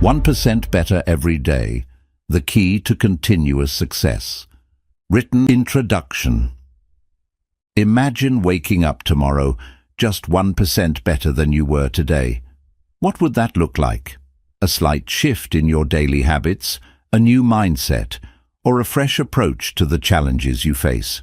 1% better every day, the key to continuous success. Written introduction. Imagine waking up tomorrow just 1% better than you were today. What would that look like? A slight shift in your daily habits, a new mindset, or a fresh approach to the challenges you face.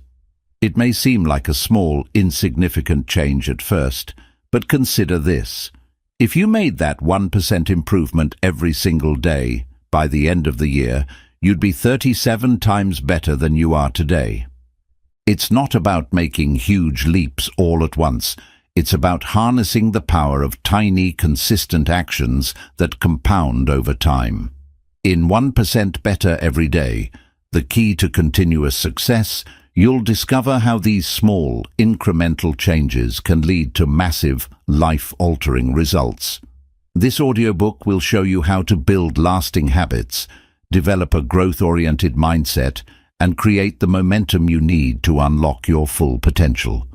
It may seem like a small, insignificant change at first, but consider this. If you made that 1% improvement every single day, by the end of the year, you'd be 37 times better than you are today. It's not about making huge leaps all at once. It's about harnessing the power of tiny, consistent actions that compound over time. In 1% better every day, the key to continuous success, you'll discover how these small, incremental changes can lead to massive, life-altering results. This audiobook will show you how to build lasting habits, develop a growth-oriented mindset, and create the momentum you need to unlock your full potential.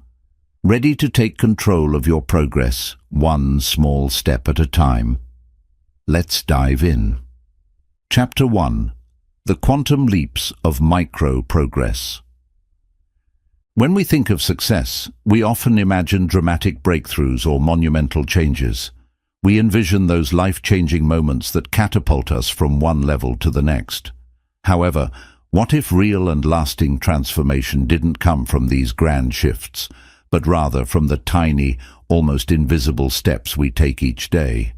Ready to take control of your progress, one small step at a time? Let's dive in. Chapter 1. The Quantum Leaps of Micro-Progress. When we think of success, we often imagine dramatic breakthroughs or monumental changes. We envision those life-changing moments that catapult us from one level to the next. However, what if real and lasting transformation didn't come from these grand shifts, but rather from the tiny, almost invisible steps we take each day?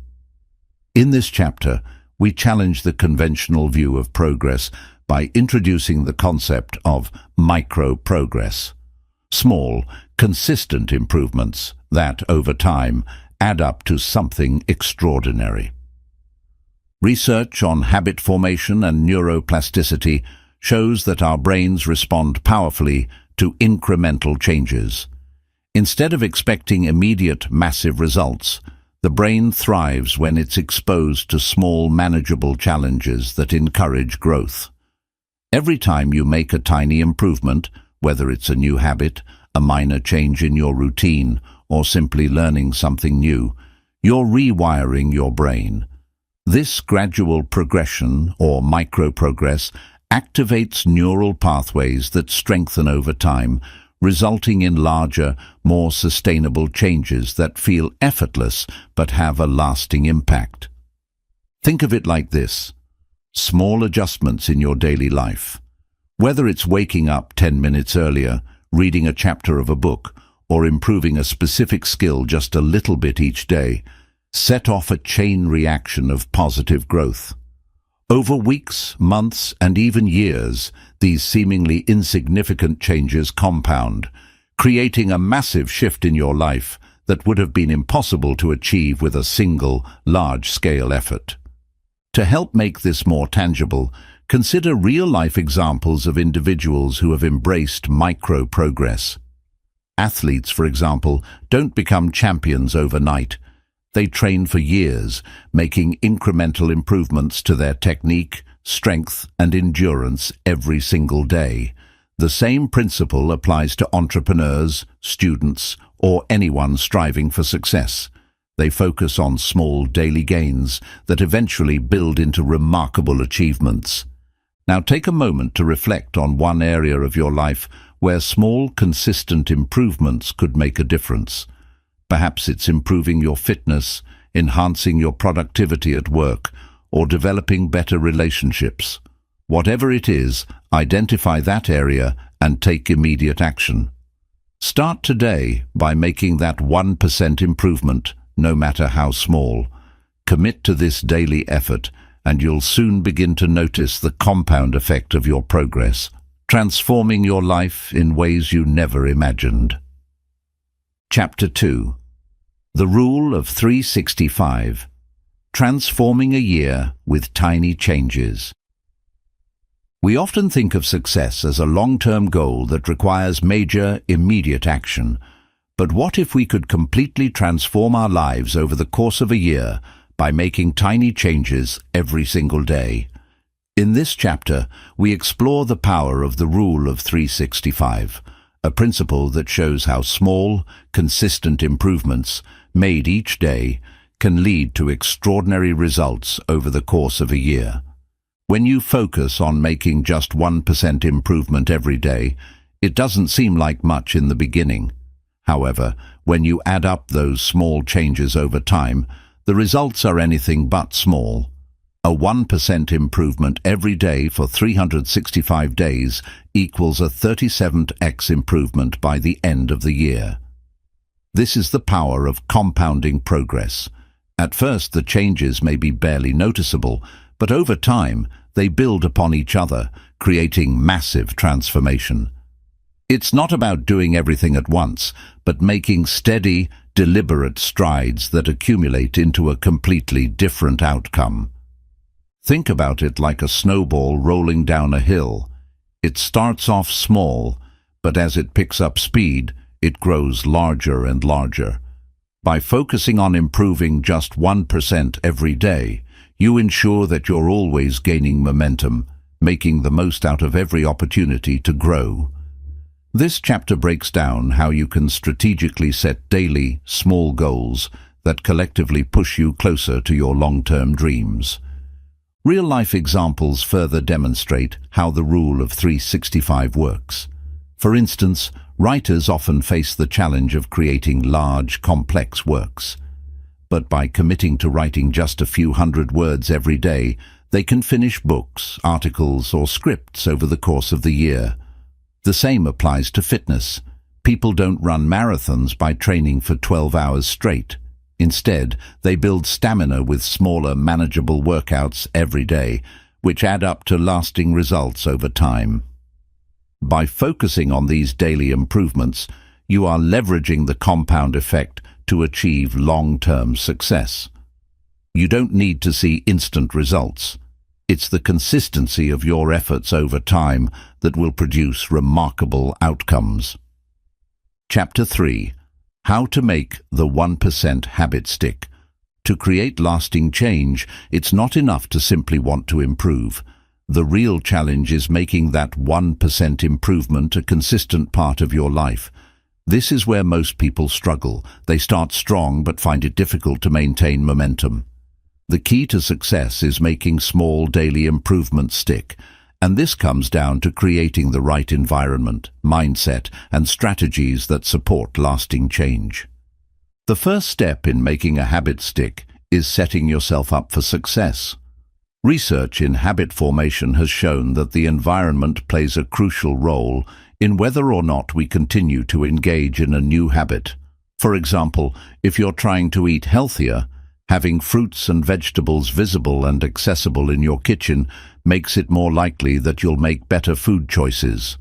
In this chapter, we challenge the conventional view of progress by introducing the concept of micro-progress. Small, consistent improvements that, over time, add up to something extraordinary. Research on habit formation and neuroplasticity shows that our brains respond powerfully to incremental changes. Instead of expecting immediate, massive results, the brain thrives when it's exposed to small, manageable challenges that encourage growth. Every time you make a tiny improvement, whether it's a new habit, a minor change in your routine, or simply learning something new, you're rewiring your brain. This gradual progression, or micro-progress, activates neural pathways that strengthen over time, resulting in larger, more sustainable changes that feel effortless but have a lasting impact. Think of it like this: small adjustments in your daily life. Whether it's waking up 10 minutes earlier, reading a chapter of a book, or improving a specific skill just a little bit each day, set off a chain reaction of positive growth. Over weeks, months, and even years, these seemingly insignificant changes compound, creating a massive shift in your life that would have been impossible to achieve with a single, large-scale effort. To help make this more tangible, consider real-life examples of individuals who have embraced micro-progress. Athletes, for example, don't become champions overnight. They train for years, making incremental improvements to their technique, strength, and endurance every single day. The same principle applies to entrepreneurs, students, or anyone striving for success. They focus on small daily gains that eventually build into remarkable achievements. Now take a moment to reflect on one area of your life where small, consistent improvements could make a difference. Perhaps it's improving your fitness, enhancing your productivity at work, or developing better relationships. Whatever it is, identify that area and take immediate action. Start today by making that 1% improvement, no matter how small. Commit to this daily effort, and you'll soon begin to notice the compound effect of your progress, transforming your life in ways you never imagined. Chapter 2. The Rule of 365. Transforming a year with tiny changes. We often think of success as a long-term goal that requires major, immediate action. But what if we could completely transform our lives over the course of a year by making tiny changes every single day? In this chapter, we explore the power of the Rule of 365, a principle that shows how small, consistent improvements, made each day, can lead to extraordinary results over the course of a year. When you focus on making just 1% improvement every day, it doesn't seem like much in the beginning. However, when you add up those small changes over time, the results are anything but small. A 1% improvement every day for 365 days equals a 37x improvement by the end of the year. This is the power of compounding progress. At first, the changes may be barely noticeable, but over time, they build upon each other, creating massive transformation. It's not about doing everything at once, but making steady, deliberate strides that accumulate into a completely different outcome. Think about it like a snowball rolling down a hill. It starts off small, but as it picks up speed, it grows larger and larger. By focusing on improving just 1% every day, you ensure that you're always gaining momentum, making the most out of every opportunity to grow. This chapter breaks down how you can strategically set daily, small goals that collectively push you closer to your long-term dreams. Real-life examples further demonstrate how the rule of 365 works. For instance, writers often face the challenge of creating large, complex works. But by committing to writing just a few hundred words every day, they can finish books, articles, or scripts over the course of the year. The same applies to fitness. People don't run marathons by training for 12 hours straight. Instead, they build stamina with smaller, manageable workouts every day, which add up to lasting results over time. By focusing on these daily improvements, you are leveraging the compound effect to achieve long-term success. You don't need to see instant results. It's the consistency of your efforts over time that will produce remarkable outcomes. Chapter 3. How to make the 1% habit stick. To create lasting change, it's not enough to simply want to improve. The real challenge is making that 1% improvement a consistent part of your life. This is where most people struggle. They start strong but find it difficult to maintain momentum. The key to success is making small daily improvements stick, and this comes down to creating the right environment, mindset, and strategies that support lasting change. The first step in making a habit stick is setting yourself up for success. Research in habit formation has shown that the environment plays a crucial role in whether or not we continue to engage in a new habit. For example, if you're trying to eat healthier, having fruits and vegetables visible and accessible in your kitchen makes it more likely that you'll make better food choices.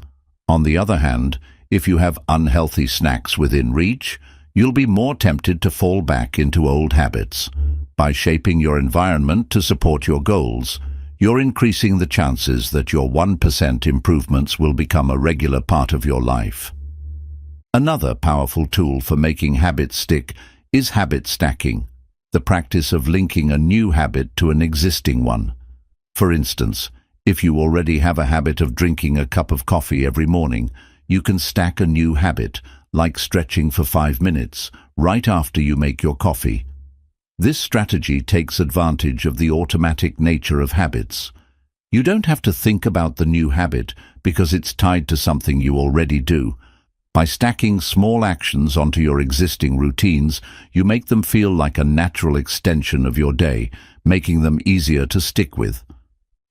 On the other hand, if you have unhealthy snacks within reach, you'll be more tempted to fall back into old habits. By shaping your environment to support your goals, you're increasing the chances that your 1% improvements will become a regular part of your life. Another powerful tool for making habits stick is habit stacking, the practice of linking a new habit to an existing one. For instance, if you already have a habit of drinking a cup of coffee every morning, you can stack a new habit, like stretching for 5 minutes, right after you make your coffee. This strategy takes advantage of the automatic nature of habits. You don't have to think about the new habit because it's tied to something you already do. By stacking small actions onto your existing routines, you make them feel like a natural extension of your day, making them easier to stick with.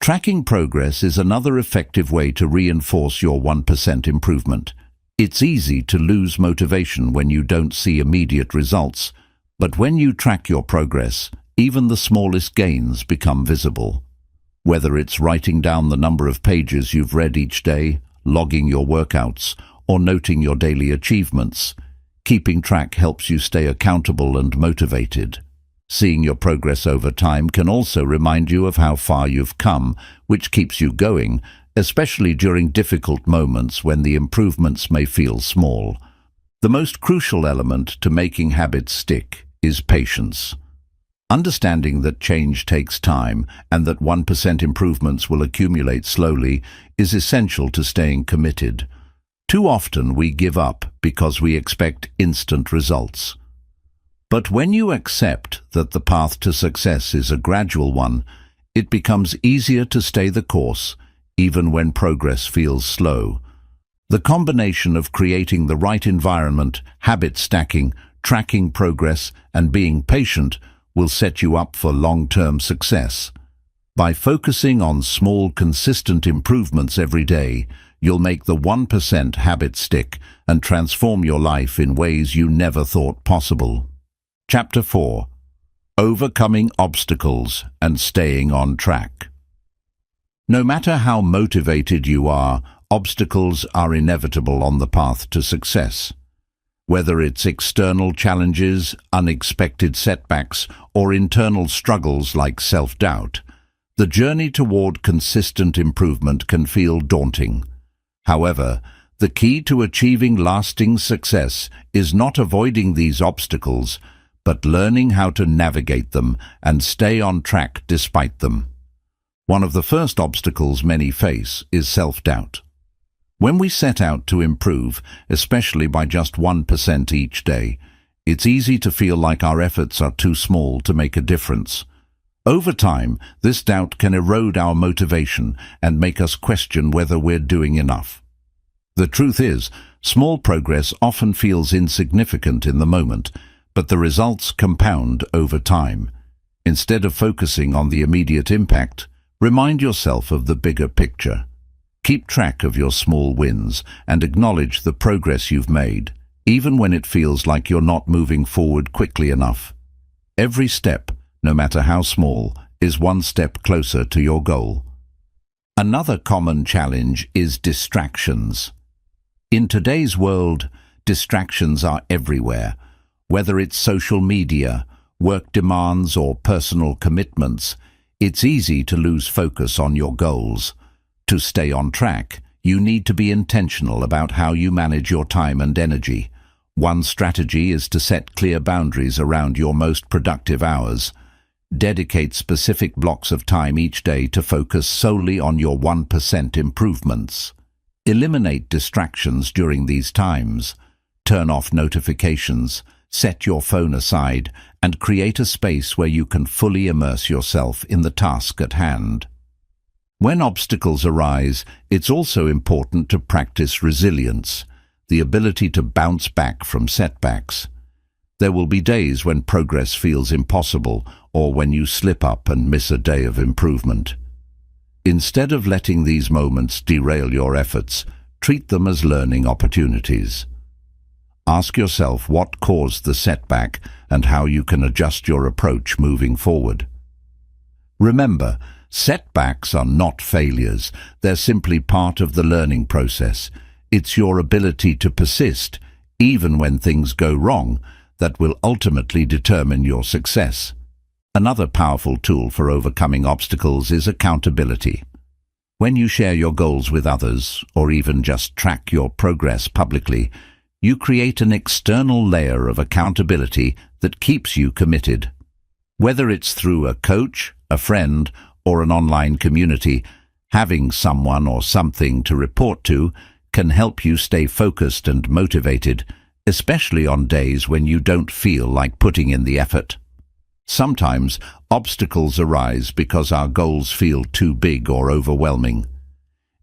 Tracking progress is another effective way to reinforce your 1% improvement. It's easy to lose motivation when you don't see immediate results, but when you track your progress, even the smallest gains become visible. Whether it's writing down the number of pages you've read each day, logging your workouts, or noting your daily achievements, keeping track helps you stay accountable and motivated. Seeing your progress over time can also remind you of how far you've come, which keeps you going, especially during difficult moments when the improvements may feel small. The most crucial element to making habits stick is patience. Understanding that change takes time and that 1% improvements will accumulate slowly is essential to staying committed. Too often we give up because we expect instant results. But when you accept that the path to success is a gradual one, it becomes easier to stay the course, even when progress feels slow. The combination of creating the right environment, habit stacking, tracking progress, and being patient will set you up for long-term success. By focusing on small, consistent improvements every day, you'll make the 1% habit stick and transform your life in ways you never thought possible. Chapter 4. Overcoming Obstacles and Staying on Track. No matter how motivated you are, obstacles are inevitable on the path to success. Whether it's external challenges, unexpected setbacks, or internal struggles like self-doubt, the journey toward consistent improvement can feel daunting. However, the key to achieving lasting success is not avoiding these obstacles, but learning how to navigate them and stay on track despite them. One of the first obstacles many face is self-doubt. When we set out to improve, especially by just 1% each day, it's easy to feel like our efforts are too small to make a difference. Over time, this doubt can erode our motivation and make us question whether we're doing enough. The truth is, small progress often feels insignificant in the moment, but the results compound over time. Instead of focusing on the immediate impact, remind yourself of the bigger picture. Keep track of your small wins and acknowledge the progress you've made, even when it feels like you're not moving forward quickly enough. Every step, no matter how small, is one step closer to your goal. Another common challenge is distractions. In today's world, distractions are everywhere. Whether it's social media, work demands, or personal commitments, it's easy to lose focus on your goals. To stay on track, you need to be intentional about how you manage your time and energy. One strategy is to set clear boundaries around your most productive hours. Dedicate specific blocks of time each day to focus solely on your 1% improvements. Eliminate distractions during these times. Turn off notifications, set your phone aside, and create a space where you can fully immerse yourself in the task at hand. When obstacles arise, it's also important to practice resilience, the ability to bounce back from setbacks. There will be days when progress feels impossible or when you slip up and miss a day of improvement. Instead of letting these moments derail your efforts, treat them as learning opportunities. Ask yourself what caused the setback and how you can adjust your approach moving forward. Remember, setbacks are not failures. They're simply part of the learning process. It's your ability to persist, even when things go wrong, that will ultimately determine your success. Another powerful tool for overcoming obstacles is accountability. When you share your goals with others, or even just track your progress publicly, you create an external layer of accountability that keeps you committed. Whether it's through a coach, a friend, or an online community, having someone or something to report to can help you stay focused and motivated, especially on days when you don't feel like putting in the effort. Sometimes obstacles arise because our goals feel too big or overwhelming.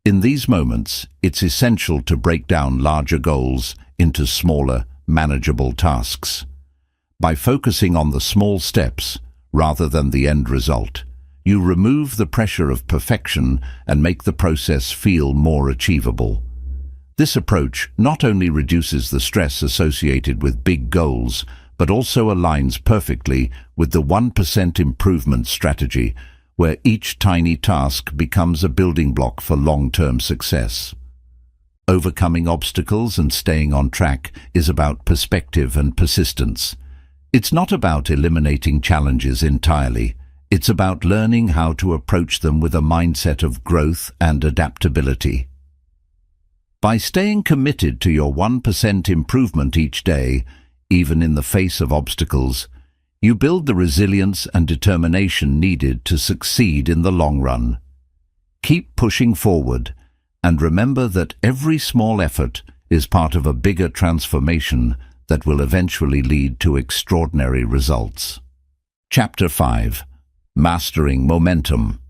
In these moments, it's essential to break down larger goals into smaller, manageable tasks. By focusing on the small steps rather than the end result, you remove the pressure of perfection and make the process feel more achievable. This approach not only reduces the stress associated with big goals, but also aligns perfectly with the 1% improvement strategy, where each tiny task becomes a building block for long-term success. Overcoming obstacles and staying on track is about perspective and persistence. It's not about eliminating challenges entirely. It's about learning how to approach them with a mindset of growth and adaptability. By staying committed to your 1% improvement each day, even in the face of obstacles, you build the resilience and determination needed to succeed in the long run. Keep pushing forward, and remember that every small effort is part of a bigger transformation that will eventually lead to extraordinary results. Chapter 5. Mastering Momentum.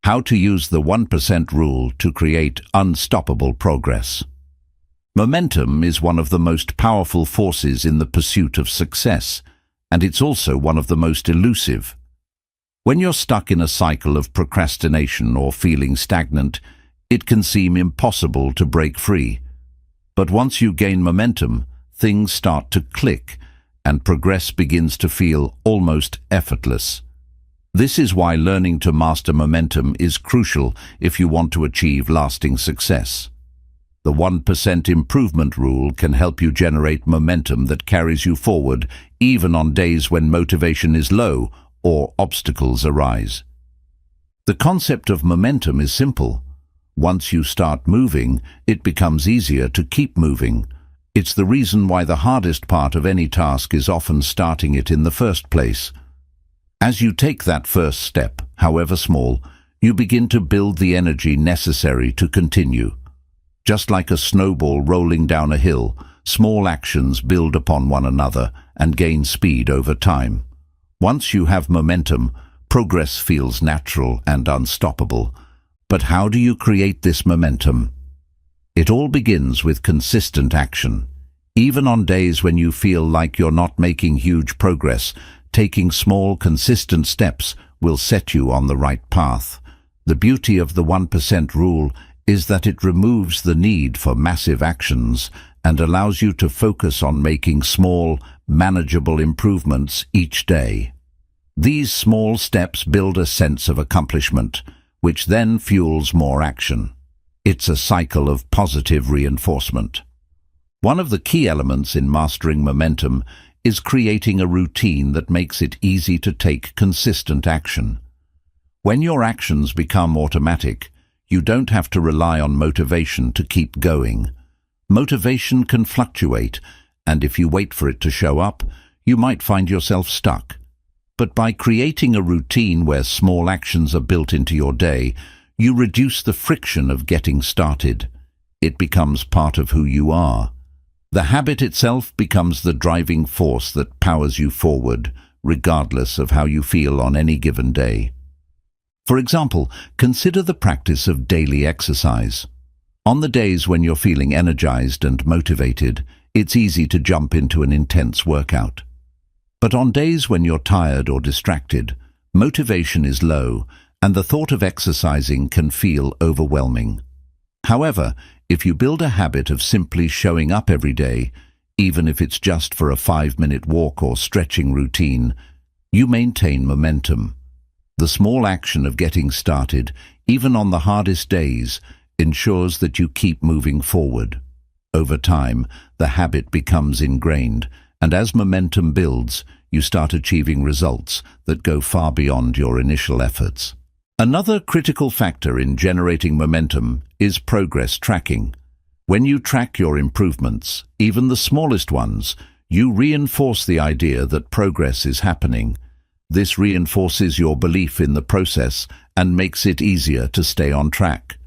How to use the 1% rule to create unstoppable progress. Momentum is one of the most powerful forces in the pursuit of success, and it's also one of the most elusive. When you're stuck in a cycle of procrastination or feeling stagnant, it can seem impossible to break free. But once you gain momentum, things start to click, and progress begins to feel almost effortless. This is why learning to master momentum is crucial if you want to achieve lasting success. The 1% improvement rule can help you generate momentum that carries you forward even on days when motivation is low or obstacles arise. The concept of momentum is simple. Once you start moving, it becomes easier to keep moving. It's the reason why the hardest part of any task is often starting it in the first place. As you take that first step, however small, you begin to build the energy necessary to continue. Just like a snowball rolling down a hill, small actions build upon one another and gain speed over time. Once you have momentum, progress feels natural and unstoppable. But how do you create this momentum? It all begins with consistent action. Even on days when you feel like you're not making huge progress, taking small, consistent steps will set you on the right path. The beauty of the 1% rule is that it removes the need for massive actions and allows you to focus on making small, manageable improvements each day. These small steps build a sense of accomplishment, which then fuels more action. It's a cycle of positive reinforcement. One of the key elements in mastering momentum is creating a routine that makes it easy to take consistent action. When your actions become automatic, you don't have to rely on motivation to keep going. Motivation can fluctuate, and if you wait for it to show up, you might find yourself stuck. But by creating a routine where small actions are built into your day, you reduce the friction of getting started. It becomes part of who you are. The habit itself becomes the driving force that powers you forward, regardless of how you feel on any given day. For example, consider the practice of daily exercise. On the days when you're feeling energized and motivated, it's easy to jump into an intense workout. But on days when you're tired or distracted, motivation is low, and the thought of exercising can feel overwhelming. However, if you build a habit of simply showing up every day, even if it's just for a 5-minute walk or stretching routine, you maintain momentum. The small action of getting started, even on the hardest days, ensures that you keep moving forward. Over time, the habit becomes ingrained, and as momentum builds, you start achieving results that go far beyond your initial efforts. Another critical factor in generating momentum is progress tracking. When you track your improvements, even the smallest ones, you reinforce the idea that progress is happening. This reinforces your belief in the process and makes it easier to stay on track.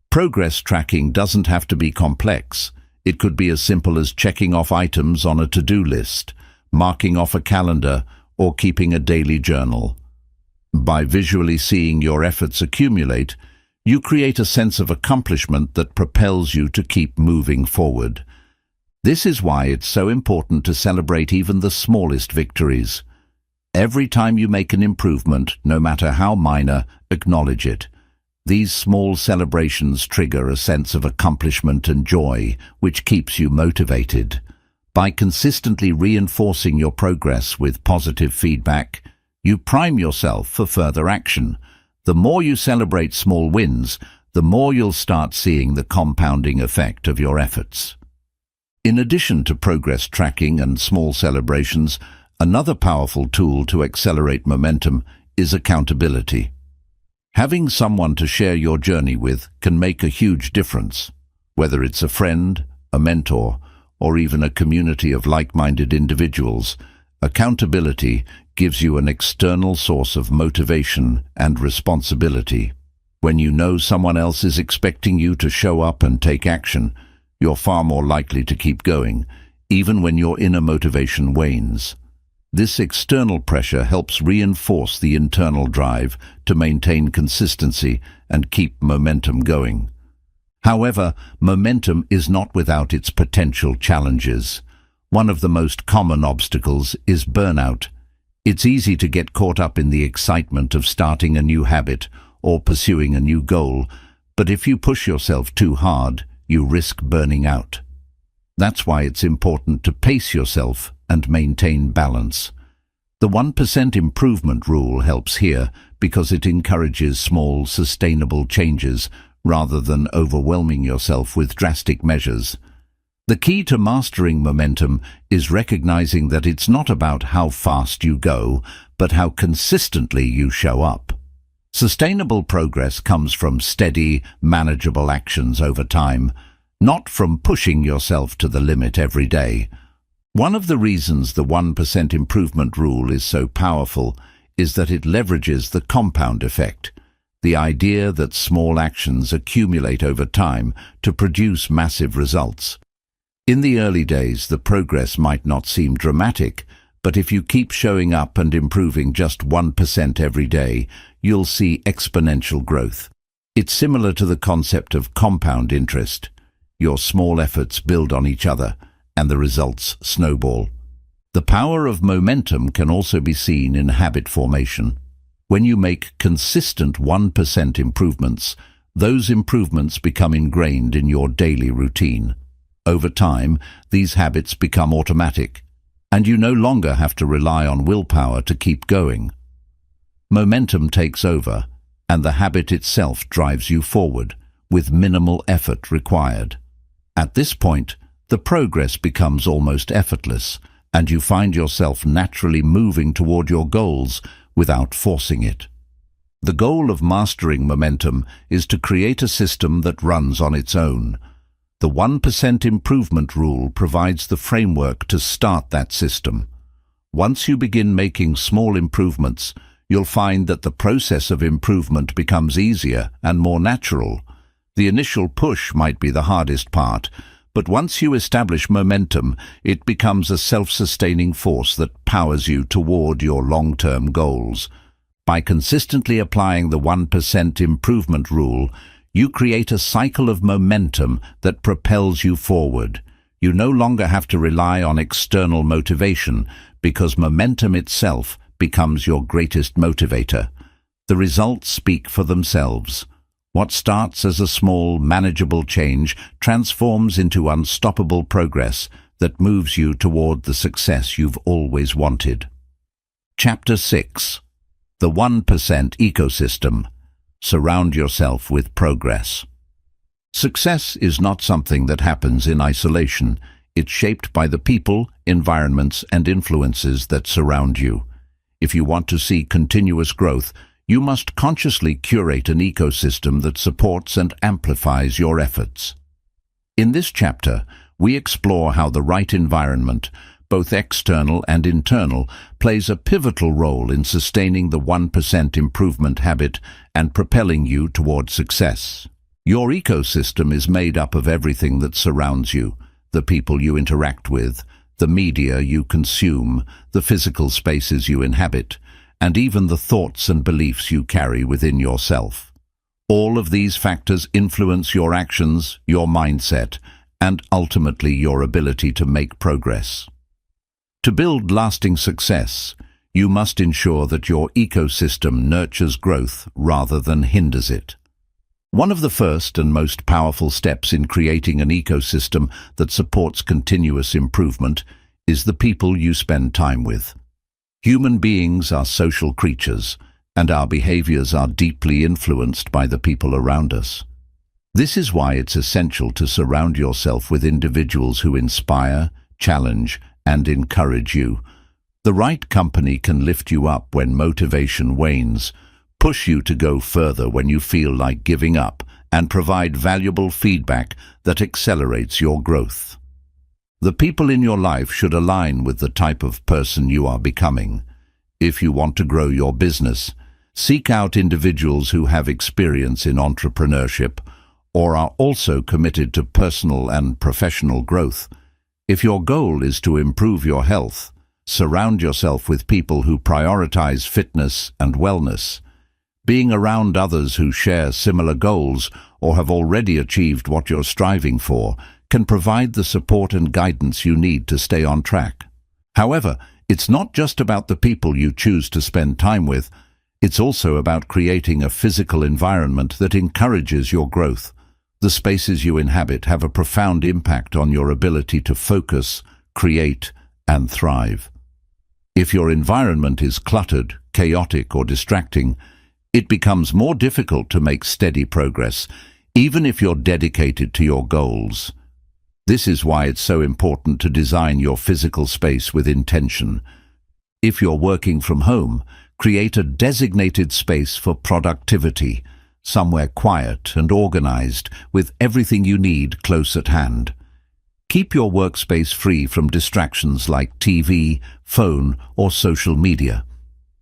Progress tracking doesn't have to be complex. It could be as simple as checking off items on a to-do list, marking off a calendar, or keeping a daily journal. By visually seeing your efforts accumulate, you create a sense of accomplishment that propels you to keep moving forward. This is why it's so important to celebrate even the smallest victories. Every time you make an improvement, no matter how minor, acknowledge it. These small celebrations trigger a sense of accomplishment and joy, which keeps you motivated. By consistently reinforcing your progress with positive feedback, you prime yourself for further action. The more you celebrate small wins, the more you'll start seeing the compounding effect of your efforts. In addition to progress tracking and small celebrations, another powerful tool to accelerate momentum is accountability. Having someone to share your journey with can make a huge difference. Whether it's a friend, a mentor, or even a community of like-minded individuals, accountability gives you an external source of motivation and responsibility. When you know someone else is expecting you to show up and take action, you're far more likely to keep going. even when your inner motivation wanes. This external pressure helps reinforce the internal drive to maintain consistency and keep momentum going. However, momentum is not without its potential challenges. One of the most common obstacles is burnout. It's easy to get caught up in the excitement of starting a new habit or pursuing a new goal, but if you push yourself too hard, you risk burning out. That's why it's important to pace yourself and maintain balance. The 1% improvement rule helps here because it encourages small, sustainable changes rather than overwhelming yourself with drastic measures. The key to mastering momentum is recognizing that it's not about how fast you go, but how consistently you show up. Sustainable progress comes from steady, manageable actions over time, not from pushing yourself to the limit every day. One of the reasons the 1% improvement rule is so powerful is that it leverages the compound effect, the idea that small actions accumulate over time to produce massive results. In the early days, the progress might not seem dramatic, but if you keep showing up and improving just 1% every day, you'll see exponential growth. It's similar to the concept of compound interest. Your small efforts build on each other, and the results snowball. The power of momentum can also be seen in habit formation. When you make consistent 1% improvements, those improvements become ingrained in your daily routine. Over time, these habits become automatic, and you no longer have to rely on willpower to keep going. Momentum takes over, and the habit itself drives you forward, with minimal effort required. At this point, the progress becomes almost effortless, and you find yourself naturally moving toward your goals without forcing it. The goal of mastering momentum is to create a system that runs on its own. The 1% improvement rule provides the framework to start that system. Once you begin making small improvements, you'll find that the process of improvement becomes easier and more natural. The initial push might be the hardest part, but once you establish momentum, it becomes a self-sustaining force that powers you toward your long-term goals. By consistently applying the 1% improvement rule, you create a cycle of momentum that propels you forward. You no longer have to rely on external motivation because momentum itself becomes your greatest motivator. The results speak for themselves. What starts as a small, manageable change transforms into unstoppable progress that moves you toward the success you've always wanted. Chapter 6. The 1% Ecosystem. Surround yourself with progress. Success is not something that happens in isolation. It's shaped by the people, environments, and influences that surround you. If you want to see continuous growth, you must consciously curate an ecosystem that supports and amplifies your efforts. In this chapter, we explore how the right environment, both external and internal, plays a pivotal role in sustaining the 1% improvement habit and propelling you toward success. Your ecosystem is made up of everything that surrounds you: the people you interact with, the media you consume, the physical spaces you inhabit, and even the thoughts and beliefs you carry within yourself. All of these factors influence your actions, your mindset, and ultimately your ability to make progress. To build lasting success, you must ensure that your ecosystem nurtures growth rather than hinders it. One of the first and most powerful steps in creating an ecosystem that supports continuous improvement is the people you spend time with. Human beings are social creatures, and our behaviors are deeply influenced by the people around us. This is why it's essential to surround yourself with individuals who inspire, challenge, and encourage you. The right company can lift you up when motivation wanes, push you to go further when you feel like giving up, and provide valuable feedback that accelerates your growth. The people in your life should align with the type of person you are becoming. If you want to grow your business, seek out individuals who have experience in entrepreneurship or are also committed to personal and professional growth. If your goal is to improve your health, surround yourself with people who prioritize fitness and wellness. Being around others who share similar goals or have already achieved what you're striving for can provide the support and guidance you need to stay on track. However, it's not just about the people you choose to spend time with. It's also about creating a physical environment that encourages your growth. The spaces you inhabit have a profound impact on your ability to focus, create, and thrive. If your environment is cluttered, chaotic, or distracting, it becomes more difficult to make steady progress, even if you're dedicated to your goals. This is why it's so important to design your physical space with intention. If you're working from home, create a designated space for productivity, somewhere quiet and organized, with everything you need close at hand. Keep your workspace free from distractions like TV, phone, or social media.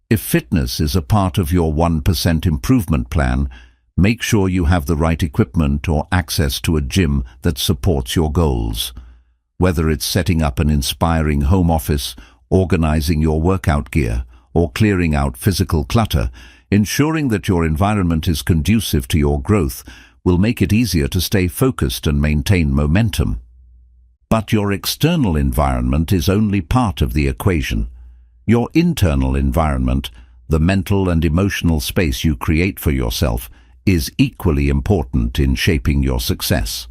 If fitness is a part of your 1% improvement plan, make sure you have the right equipment or access to a gym that supports your goals. Whether it's setting up an inspiring home office, organizing your workout gear, or clearing out physical clutter, ensuring that your environment is conducive to your growth will make it easier to stay focused and maintain momentum. But your external environment is only part of the equation. Your internal environment, the mental and emotional space you create for yourself, is equally important in shaping your success.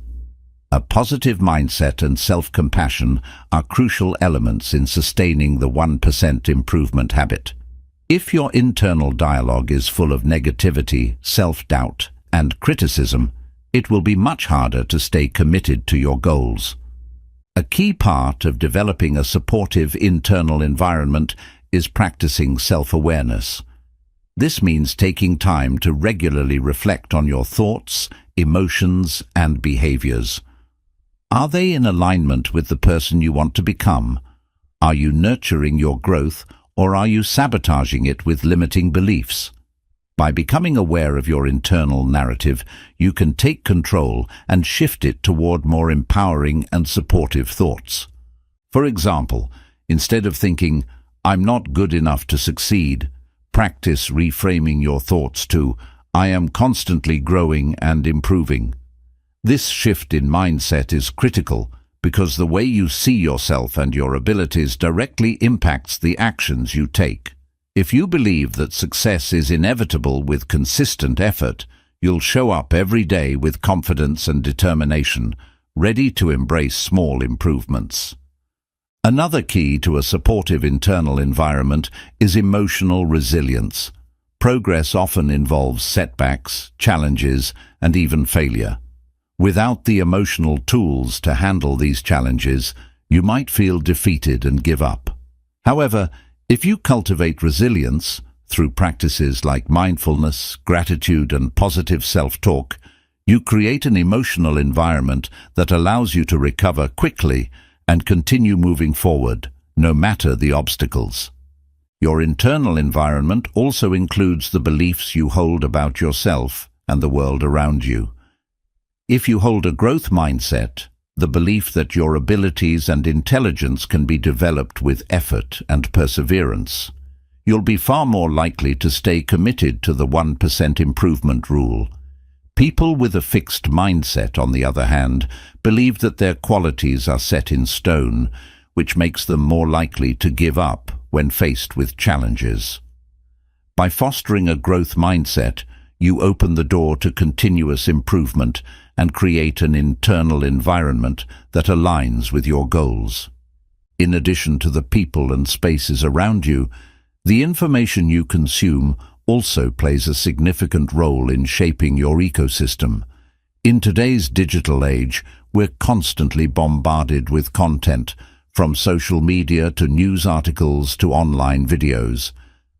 A positive mindset and self-compassion are crucial elements in sustaining the 1% improvement habit. If your internal dialogue is full of negativity, self-doubt, and criticism, it will be much harder to stay committed to your goals. A key part of developing a supportive internal environment is practicing self-awareness. This means taking time to regularly reflect on your thoughts, emotions, and behaviors. Are they in alignment with the person you want to become? Are you nurturing your growth, or are you sabotaging it with limiting beliefs? By becoming aware of your internal narrative, you can take control and shift it toward more empowering and supportive thoughts. For example, instead of thinking, "I'm not good enough to succeed," practice reframing your thoughts to, "I am constantly growing and improving." This shift in mindset is critical because the way you see yourself and your abilities directly impacts the actions you take. If you believe that success is inevitable with consistent effort, you'll show up every day with confidence and determination, ready to embrace small improvements. Another key to a supportive internal environment is emotional resilience. Progress often involves setbacks, challenges, and even failure. Without the emotional tools to handle these challenges, you might feel defeated and give up. However, if you cultivate resilience through practices like mindfulness, gratitude, and positive self-talk, you create an emotional environment that allows you to recover quickly and continue moving forward, no matter the obstacles. Your internal environment also includes the beliefs you hold about yourself and the world around you. If you hold a growth mindset, the belief that your abilities and intelligence can be developed with effort and perseverance, you'll be far more likely to stay committed to the 1% improvement rule. People with a fixed mindset, on the other hand, believe that their qualities are set in stone, which makes them more likely to give up when faced with challenges. By fostering a growth mindset, you open the door to continuous improvement and create an internal environment that aligns with your goals. In addition to the people and spaces around you, the information you consume also plays a significant role in shaping your ecosystem. In today's digital age, we're constantly bombarded with content, from social media to news articles to online videos.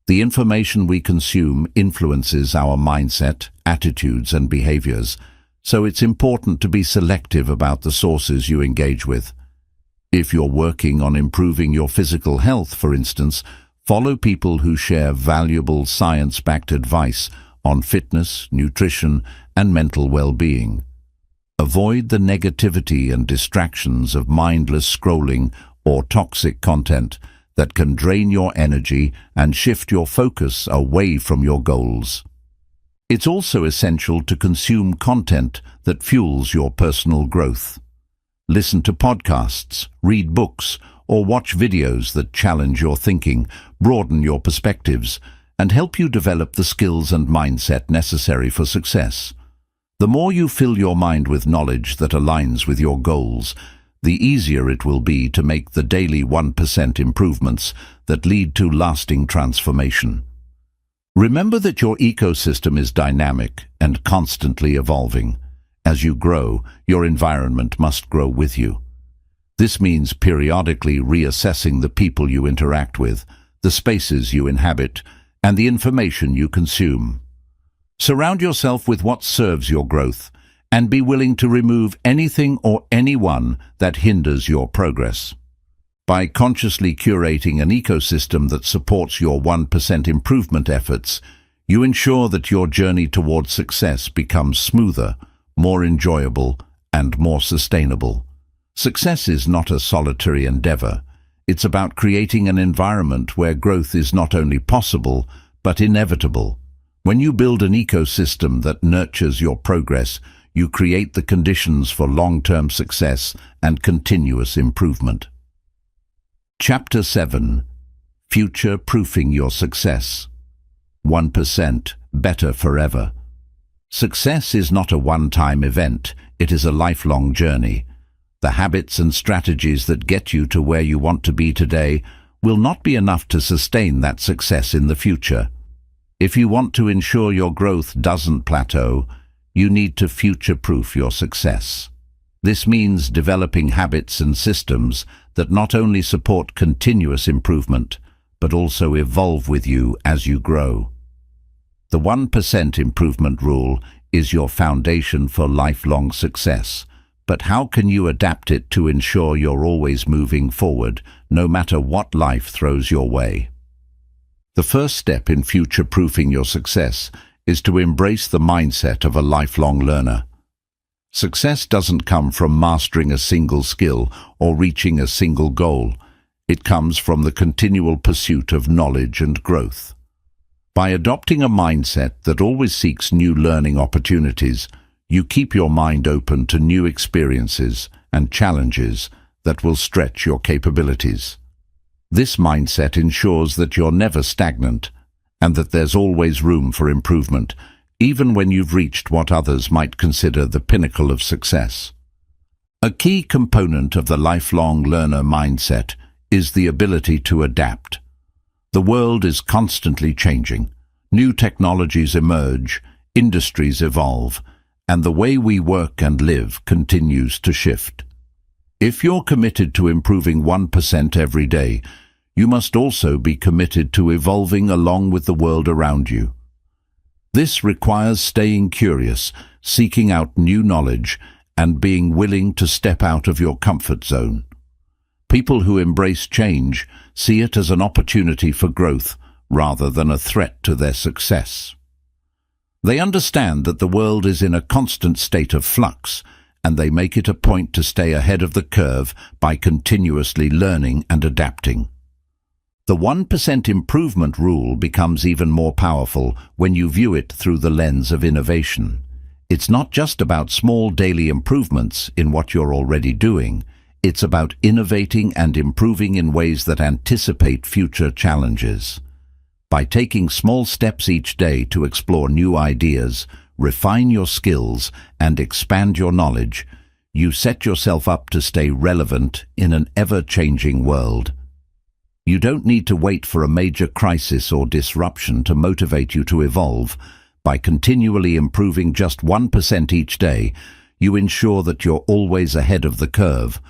The information we consume influences our mindset, attitudes, and behaviors, so it's important to be selective about the sources you engage with. If you're working on improving your physical health, for instance, follow people who share valuable science-backed advice on fitness, nutrition, and mental well-being. Avoid the negativity and distractions of mindless scrolling or toxic content that can drain your energy and shift your focus away from your goals. It's also essential to consume content that fuels your personal growth. Listen to podcasts, read books, or watch videos that challenge your thinking, broaden your perspectives, and help you develop the skills and mindset necessary for success. The more you fill your mind with knowledge that aligns with your goals, the easier it will be to make the daily 1% improvements that lead to lasting transformation. Remember that your ecosystem is dynamic and constantly evolving. As you grow, your environment must grow with you. This means periodically reassessing the people you interact with, the spaces you inhabit, and the information you consume. Surround yourself with what serves your growth, and be willing to remove anything or anyone that hinders your progress. By consciously curating an ecosystem that supports your 1% improvement efforts, you ensure that your journey towards success becomes smoother, more enjoyable, and more sustainable. Success is not a solitary endeavor. It's about creating an environment where growth is not only possible, but inevitable. When you build an ecosystem that nurtures your progress, you create the conditions for long-term success and continuous improvement. Chapter 7. Future-proofing your success. 1% better forever. Success is not a one-time event, it is a lifelong journey. The habits and strategies that get you to where you want to be today will not be enough to sustain that success in the future. If you want to ensure your growth doesn't plateau, you need to future-proof your success. This means developing habits and systems that not only support continuous improvement, but also evolve with you as you grow. The 1% improvement rule is your foundation for lifelong success, but how can you adapt it to ensure you're always moving forward, no matter what life throws your way? The first step in future-proofing your success is to embrace the mindset of a lifelong learner. Success doesn't come from mastering a single skill or reaching a single goal. It comes from the continual pursuit of knowledge and growth. By adopting a mindset that always seeks new learning opportunities, you keep your mind open to new experiences and challenges that will stretch your capabilities. This mindset ensures that you're never stagnant and that there's always room for improvement, even when you've reached what others might consider the pinnacle of success. A key component of the lifelong learner mindset is the ability to adapt. The world is constantly changing. New technologies emerge, industries evolve, and the way we work and live continues to shift. If you're committed to improving 1% every day, you must also be committed to evolving along with the world around you. This requires staying curious, seeking out new knowledge, and being willing to step out of your comfort zone. People who embrace change see it as an opportunity for growth rather than a threat to their success. They understand that the world is in a constant state of flux, and they make it a point to stay ahead of the curve by continuously learning and adapting. The 1% improvement rule becomes even more powerful when you view it through the lens of innovation. It's not just about small daily improvements in what you're already doing. It's about innovating and improving in ways that anticipate future challenges. By taking small steps each day to explore new ideas, refine your skills, and expand your knowledge, you set yourself up to stay relevant in an ever-changing world. You don't need to wait for a major crisis or disruption to motivate you to evolve. By continually improving just 1% each day, you ensure that you're always ahead of the curve,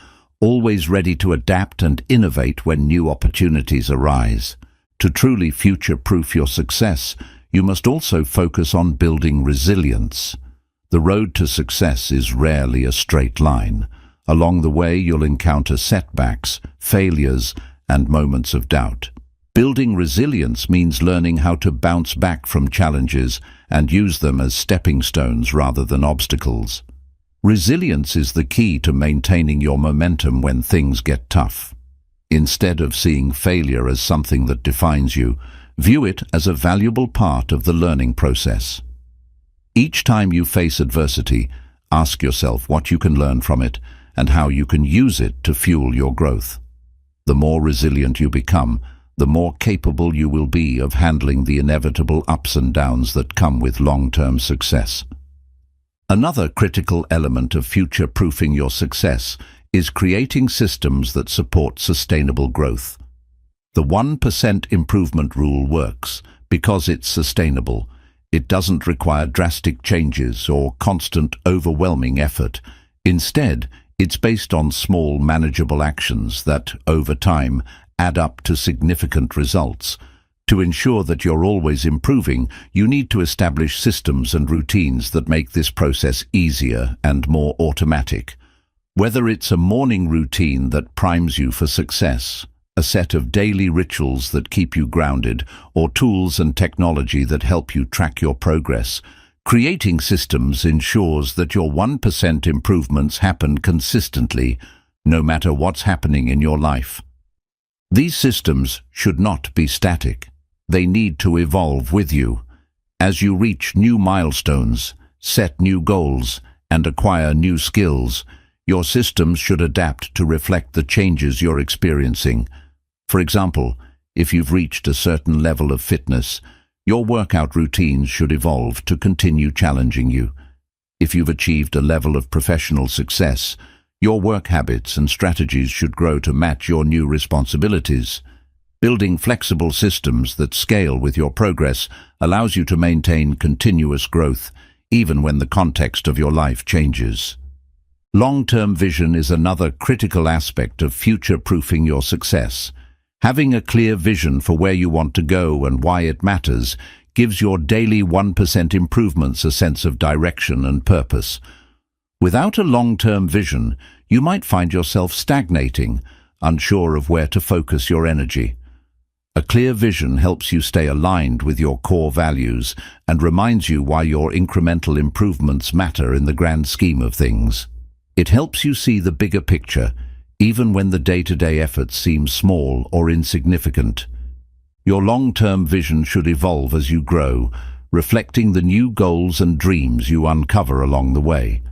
always ready to adapt and innovate when new opportunities arise. To truly future-proof your success, you must also focus on building resilience. The road to success is rarely a straight line. Along the way, you'll encounter setbacks, failures, and moments of doubt. Building resilience means learning how to bounce back from challenges and use them as stepping stones rather than obstacles. Resilience is the key to maintaining your momentum when things get tough. Instead of seeing failure as something that defines you, view it as a valuable part of the learning process. Each time you face adversity, ask yourself what you can learn from it and how you can use it to fuel your growth. The more resilient you become, the more capable you will be of handling the inevitable ups and downs that come with long-term success. Another critical element of future-proofing your success is creating systems that support sustainable growth. The 1% improvement rule works because it's sustainable. It doesn't require drastic changes or constant, overwhelming effort. Instead, it's based on small, manageable actions that, over time, add up to significant results. To ensure that you're always improving, you need to establish systems and routines that make this process easier and more automatic. Whether it's a morning routine that primes you for success, a set of daily rituals that keep you grounded, or tools and technology that help you track your progress, creating systems ensures that your 1% improvements happen consistently, no matter what's happening in your life. These systems should not be static. They need to evolve with you. As you reach new milestones, set new goals, and acquire new skills, your systems should adapt to reflect the changes you're experiencing. For example, if you've reached a certain level of fitness, your workout routines should evolve to continue challenging you. If you've achieved a level of professional success, your work habits and strategies should grow to match your new responsibilities. Building flexible systems that scale with your progress allows you to maintain continuous growth, even when the context of your life changes. Long-term vision is another critical aspect of future-proofing your success. Having a clear vision for where you want to go and why it matters gives your daily 1% improvements a sense of direction and purpose. Without a long-term vision, you might find yourself stagnating, unsure of where to focus your energy. A clear vision helps you stay aligned with your core values and reminds you why your incremental improvements matter in the grand scheme of things. It helps you see the bigger picture, even when the day-to-day efforts seem small or insignificant. Your long-term vision should evolve as you grow, reflecting the new goals and dreams you uncover along the way.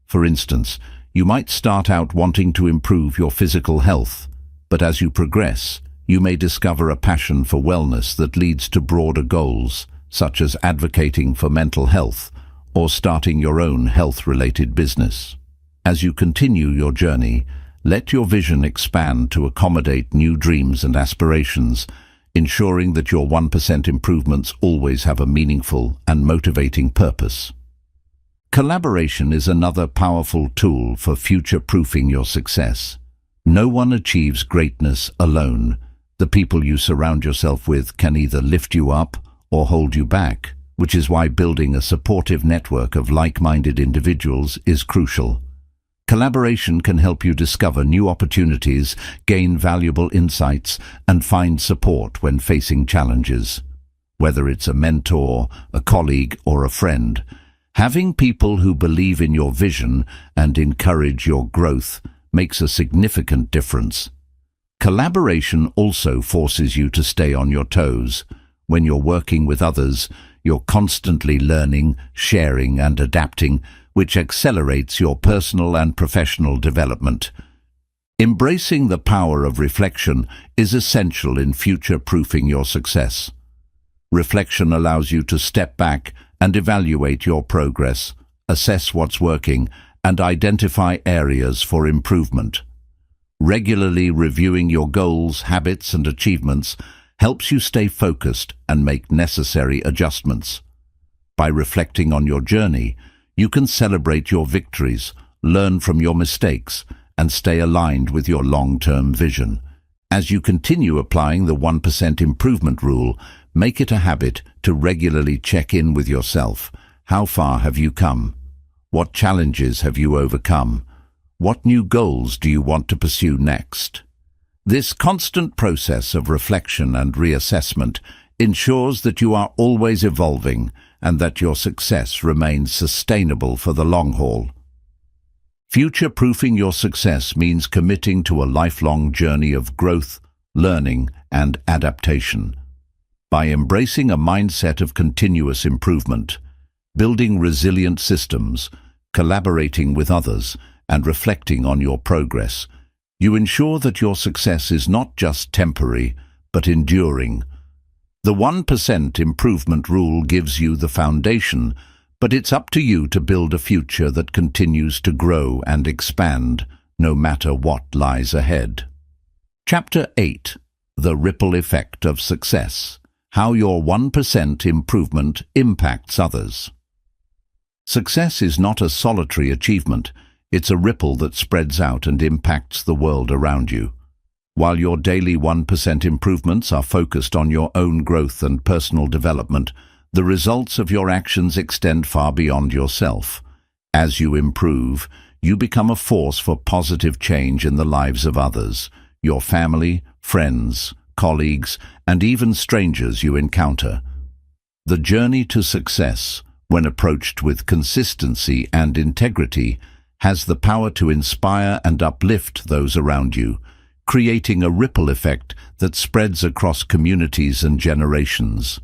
For instance, you might start out wanting to improve your physical health, but as you progress, you may discover a passion for wellness that leads to broader goals, such as advocating for mental health or starting your own health-related business. As you continue your journey, let your vision expand to accommodate new dreams and aspirations, ensuring that your 1% improvements always have a meaningful and motivating purpose. Collaboration is another powerful tool for future-proofing your success. No one achieves greatness alone. The people you surround yourself with can either lift you up or hold you back, which is why building a supportive network of like-minded individuals is crucial. Collaboration can help you discover new opportunities, gain valuable insights, and find support when facing challenges. Whether it's a mentor, a colleague, or a friend, having people who believe in your vision and encourage your growth makes a significant difference. Collaboration also forces you to stay on your toes. When you're working with others, you're constantly learning, sharing, and adapting, which accelerates your personal and professional development. Embracing the power of reflection is essential in future-proofing your success. Reflection allows you to step back and evaluate your progress, assess what's working, and identify areas for improvement. Regularly reviewing your goals, habits, and achievements helps you stay focused and make necessary adjustments. By reflecting on your journey, you can celebrate your victories, learn from your mistakes, and stay aligned with your long-term vision. As you continue applying the 1% improvement rule, make it a habit to regularly check in with yourself. How far have you come? What challenges have you overcome? What new goals do you want to pursue next? This constant process of reflection and reassessment ensures that you are always evolving and that your success remains sustainable for the long haul. Future-proofing your success means committing to a lifelong journey of growth, learning, and adaptation. By embracing a mindset of continuous improvement, building resilient systems, collaborating with others, and reflecting on your progress, you ensure that your success is not just temporary, but enduring. The 1% improvement rule gives you the foundation, but it's up to you to build a future that continues to grow and expand, no matter what lies ahead. Chapter 8. The Ripple Effect of Success. How your 1% improvement impacts others. Success is not a solitary achievement. It's a ripple that spreads out and impacts the world around you. While your daily 1% improvements are focused on your own growth and personal development, the results of your actions extend far beyond yourself. As you improve, you become a force for positive change in the lives of others, your family, friends, colleagues, and even strangers you encounter. The journey to success, when approached with consistency and integrity, has the power to inspire and uplift those around you, creating a ripple effect that spreads across communities and generations.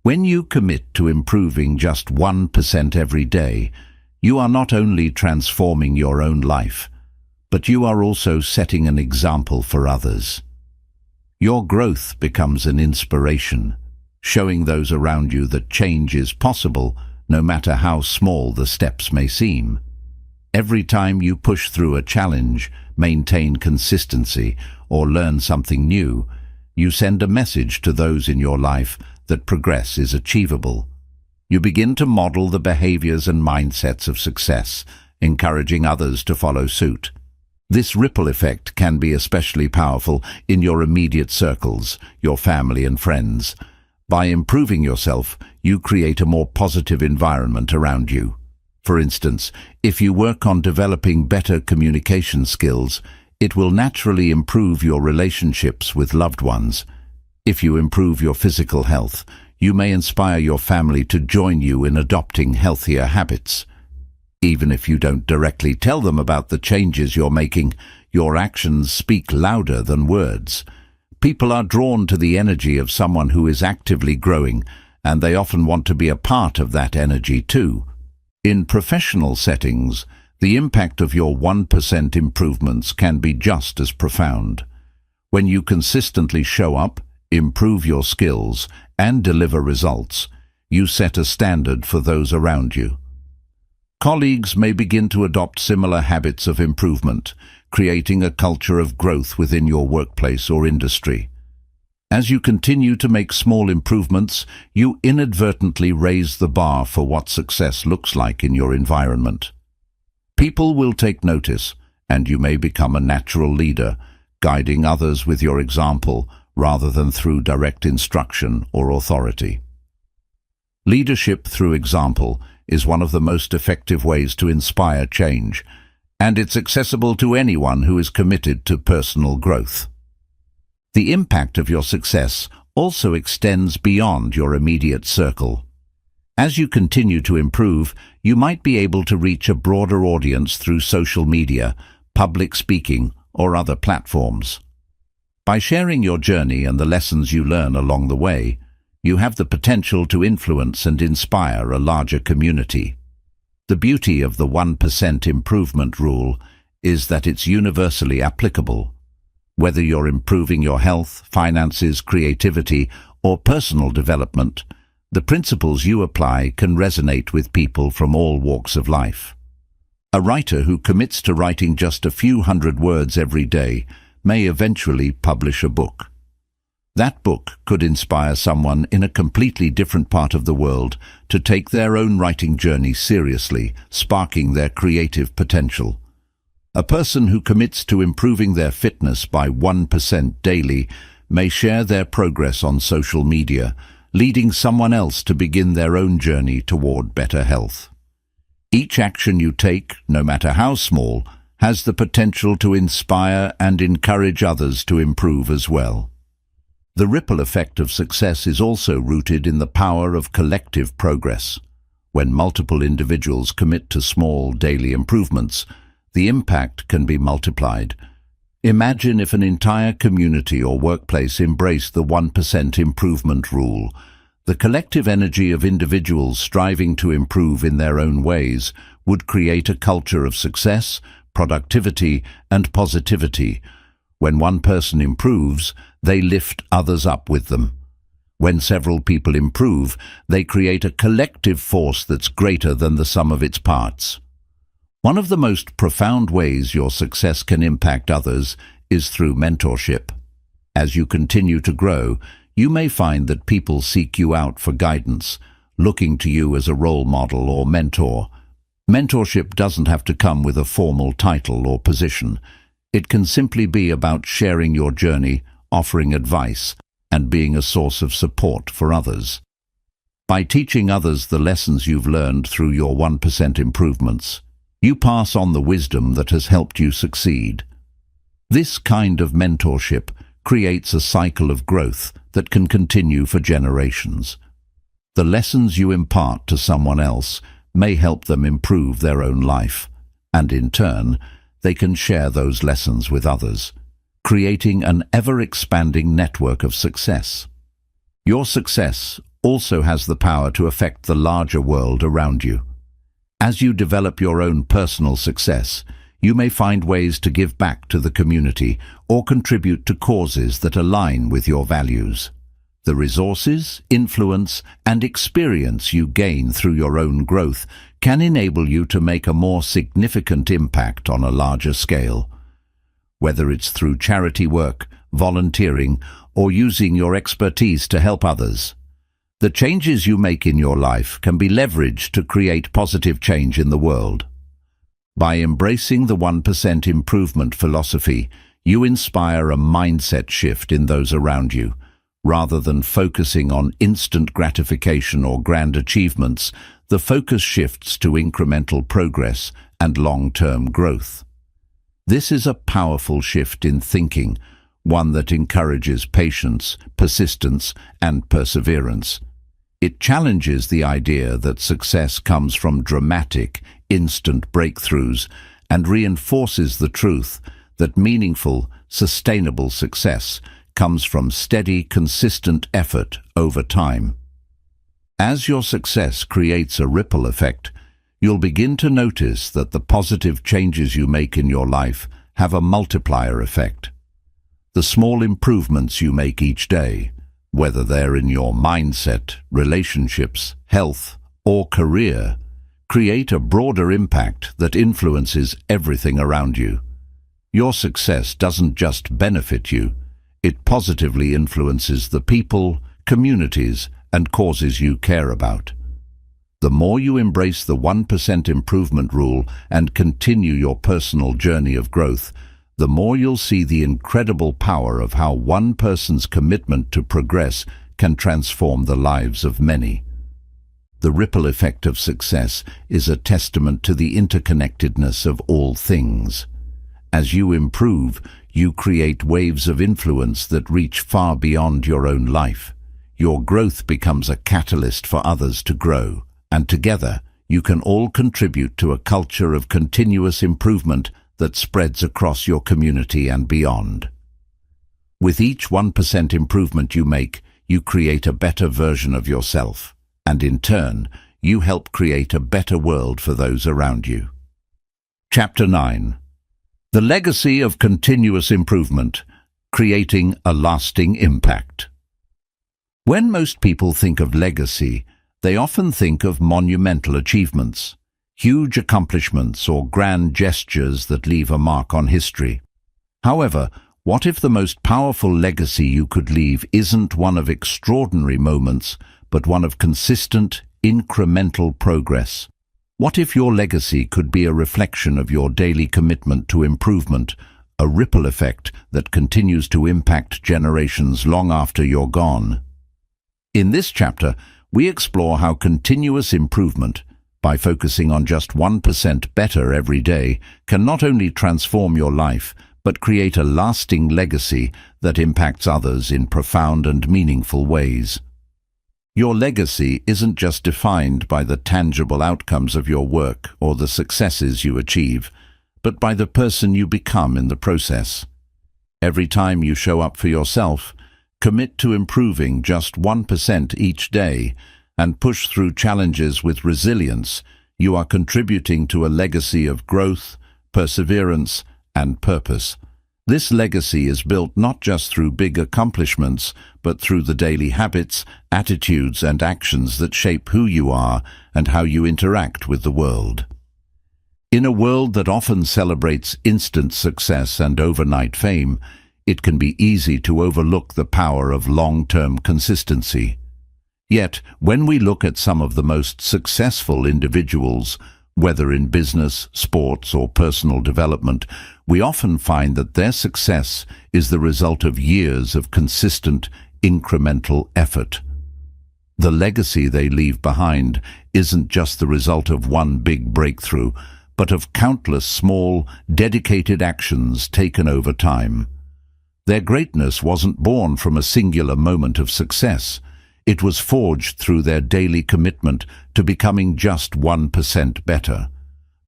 When you commit to improving just 1% every day, you are not only transforming your own life, but you are also setting an example for others. Your growth becomes an inspiration, showing those around you that change is possible, no matter how small the steps may seem. Every time you push through a challenge, maintain consistency, or learn something new, you send a message to those in your life that progress is achievable. You begin to model the behaviors and mindsets of success, encouraging others to follow suit. This ripple effect can be especially powerful in your immediate circles, your family and friends. By improving yourself, you create a more positive environment around you. For instance, if you work on developing better communication skills, it will naturally improve your relationships with loved ones. If you improve your physical health, you may inspire your family to join you in adopting healthier habits. Even if you don't directly tell them about the changes you're making, your actions speak louder than words. People are drawn to the energy of someone who is actively growing, and they often want to be a part of that energy too. In professional settings, the impact of your 1% improvements can be just as profound. When you consistently show up, improve your skills, and deliver results, you set a standard for those around you. Colleagues may begin to adopt similar habits of improvement, creating a culture of growth within your workplace or industry. As you continue to make small improvements, you inadvertently raise the bar for what success looks like in your environment. People will take notice, and you may become a natural leader, guiding others with your example rather than through direct instruction or authority. Leadership through example is one of the most effective ways to inspire change, and it's accessible to anyone who is committed to personal growth. The impact of your success also extends beyond your immediate circle. As you continue to improve, you might be able to reach a broader audience through social media, public speaking, or other platforms. By sharing your journey and the lessons you learn along the way, you have the potential to influence and inspire a larger community. The beauty of the 1% improvement rule is that it's universally applicable. Whether you're improving your health, finances, creativity, or personal development, the principles you apply can resonate with people from all walks of life. A writer who commits to writing just a few hundred words every day may eventually publish a book. That book could inspire someone in a completely different part of the world to take their own writing journey seriously, sparking their creative potential. A person who commits to improving their fitness by 1% daily may share their progress on social media, leading someone else to begin their own journey toward better health. Each action you take, no matter how small, has the potential to inspire and encourage others to improve as well. The ripple effect of success is also rooted in the power of collective progress. When multiple individuals commit to small daily improvements, the impact can be multiplied. Imagine if an entire community or workplace embraced the 1% improvement rule. The collective energy of individuals striving to improve in their own ways would create a culture of success, productivity, and positivity. When one person improves, they lift others up with them. When several people improve, they create a collective force that's greater than the sum of its parts. One of the most profound ways your success can impact others is through mentorship. As you continue to grow, you may find that people seek you out for guidance, looking to you as a role model or mentor. Mentorship doesn't have to come with a formal title or position. It can simply be about sharing your journey, offering advice, and being a source of support for others. By teaching others the lessons you've learned through your 1% improvements, you pass on the wisdom that has helped you succeed. This kind of mentorship creates a cycle of growth that can continue for generations. The lessons you impart to someone else may help them improve their own life, and in turn, they can share those lessons with others, creating an ever-expanding network of success. Your success also has the power to affect the larger world around you. As you develop your own personal success, you may find ways to give back to the community or contribute to causes that align with your values. The resources, influence, and experience you gain through your own growth can enable you to make a more significant impact on a larger scale. Whether it's through charity work, volunteering, or using your expertise to help others, the changes you make in your life can be leveraged to create positive change in the world. By embracing the 1% improvement philosophy, you inspire a mindset shift in those around you. Rather than focusing on instant gratification or grand achievements, the focus shifts to incremental progress and long-term growth. This is a powerful shift in thinking, one that encourages patience, persistence, and perseverance. It challenges the idea that success comes from dramatic, instant breakthroughs and reinforces the truth that meaningful, sustainable success comes from steady, consistent effort over time. As your success creates a ripple effect, you'll begin to notice that the positive changes you make in your life have a multiplier effect. The small improvements you make each day, whether they're in your mindset, relationships, health, or career, create a broader impact that influences everything around you. Your success doesn't just benefit you, it positively influences the people, communities, and causes you care about. The more you embrace the 1% improvement rule and continue your personal journey of growth, the more you'll see the incredible power of how one person's commitment to progress can transform the lives of many. The ripple effect of success is a testament to the interconnectedness of all things. As you improve, you create waves of influence that reach far beyond your own life. Your growth becomes a catalyst for others to grow, and together you can all contribute to a culture of continuous improvement that spreads across your community and beyond. With each 1% improvement you make, you create a better version of yourself, and in turn, you help create a better world for those around you. Chapter 9. The Legacy of Continuous Improvement, Creating a Lasting Impact. When most people think of legacy, they often think of monumental achievements, huge accomplishments or grand gestures that leave a mark on history. However, what if the most powerful legacy you could leave isn't one of extraordinary moments, but one of consistent, incremental progress? What if your legacy could be a reflection of your daily commitment to improvement, a ripple effect that continues to impact generations long after you're gone? In this chapter, we explore how continuous improvement, by focusing on just 1% better every day, can not only transform your life, but create a lasting legacy that impacts others in profound and meaningful ways. Your legacy isn't just defined by the tangible outcomes of your work or the successes you achieve, but by the person you become in the process. Every time you show up for yourself, commit to improving just 1% each day and push through challenges with resilience. You are contributing to a legacy of growth, perseverance, and purpose. This legacy is built not just through big accomplishments, but through the daily habits, attitudes, and actions that shape who you are and how you interact with the world. In a world that often celebrates instant success and overnight fame, it can be easy to overlook the power of long-term consistency. Yet, when we look at some of the most successful individuals, whether in business, sports, or personal development, we often find that their success is the result of years of consistent, incremental effort. The legacy they leave behind isn't just the result of one big breakthrough, but of countless small, dedicated actions taken over time. Their greatness wasn't born from a singular moment of success. It was forged through their daily commitment to becoming just 1% better.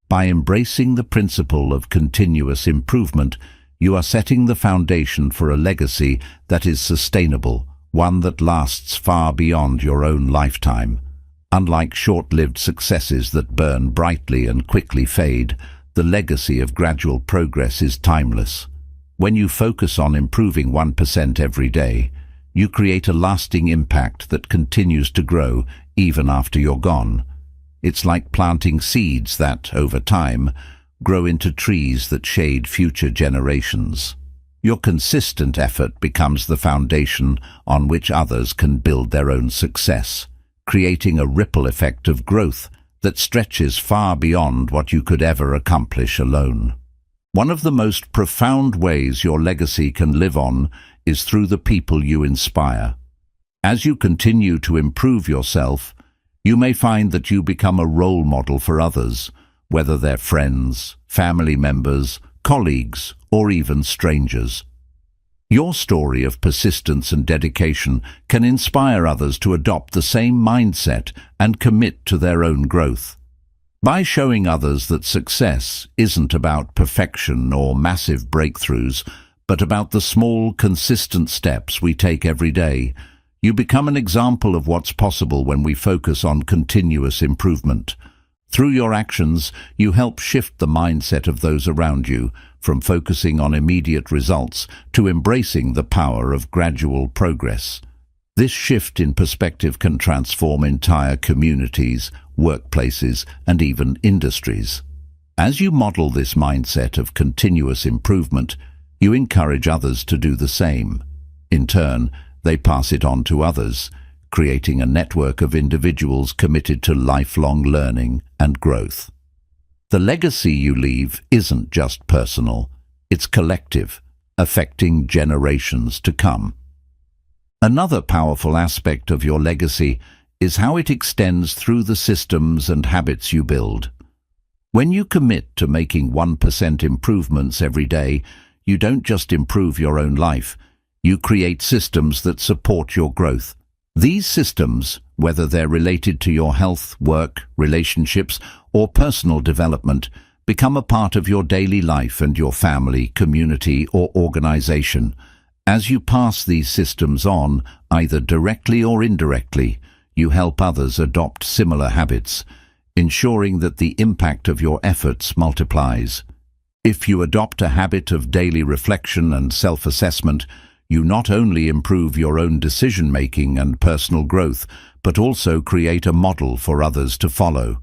By embracing the principle of continuous improvement, you are setting the foundation for a legacy that is sustainable, one that lasts far beyond your own lifetime. Unlike short-lived successes that burn brightly and quickly fade, the legacy of gradual progress is timeless. When you focus on improving 1% every day, you create a lasting impact that continues to grow even after you're gone. It's like planting seeds that, over time, grow into trees that shade future generations. Your consistent effort becomes the foundation on which others can build their own success, creating a ripple effect of growth that stretches far beyond what you could ever accomplish alone. One of the most profound ways your legacy can live on is through the people you inspire. As you continue to improve yourself, you may find that you become a role model for others, whether they're friends, family members, colleagues, or even strangers. Your story of persistence and dedication can inspire others to adopt the same mindset and commit to their own growth. By showing others that success isn't about perfection or massive breakthroughs, but about the small, consistent steps we take every day, you become an example of what's possible when we focus on continuous improvement. Through your actions, you help shift the mindset of those around you, from focusing on immediate results to embracing the power of gradual progress. This shift in perspective can transform entire communities, workplaces, and even industries. As you model this mindset of continuous improvement, you encourage others to do the same. In turn, they pass it on to others, creating a network of individuals committed to lifelong learning and growth. The legacy you leave isn't just personal, it's collective, affecting generations to come. Another powerful aspect of your legacy is how it extends through the systems and habits you build. When you commit to making 1% improvements every day, you don't just improve your own life, you create systems that support your growth. These systems, whether they're related to your health, work, relationships, or personal development, become a part of your daily life and your family, community, or organization. As you pass these systems on, either directly or indirectly, you help others adopt similar habits, ensuring that the impact of your efforts multiplies. If you adopt a habit of daily reflection and self-assessment, you not only improve your own decision-making and personal growth, but also create a model for others to follow.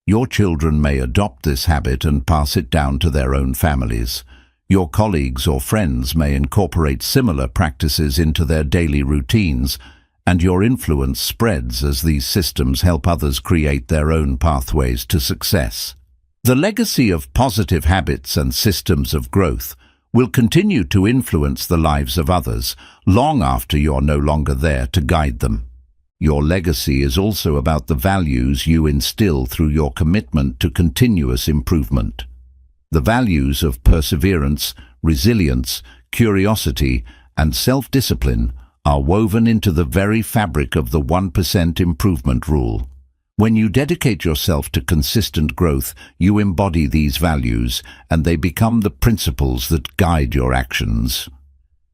Your children may adopt this habit and pass it down to their own families. Your colleagues or friends may incorporate similar practices into their daily routines, and your influence spreads as these systems help others create their own pathways to success. The legacy of positive habits and systems of growth will continue to influence the lives of others long after you're no longer there to guide them. Your legacy is also about the values you instill through your commitment to continuous improvement. The values of perseverance, resilience, curiosity, and self-discipline are woven into the very fabric of the 1% improvement rule. When you dedicate yourself to consistent growth, you embody these values, and they become the principles that guide your actions.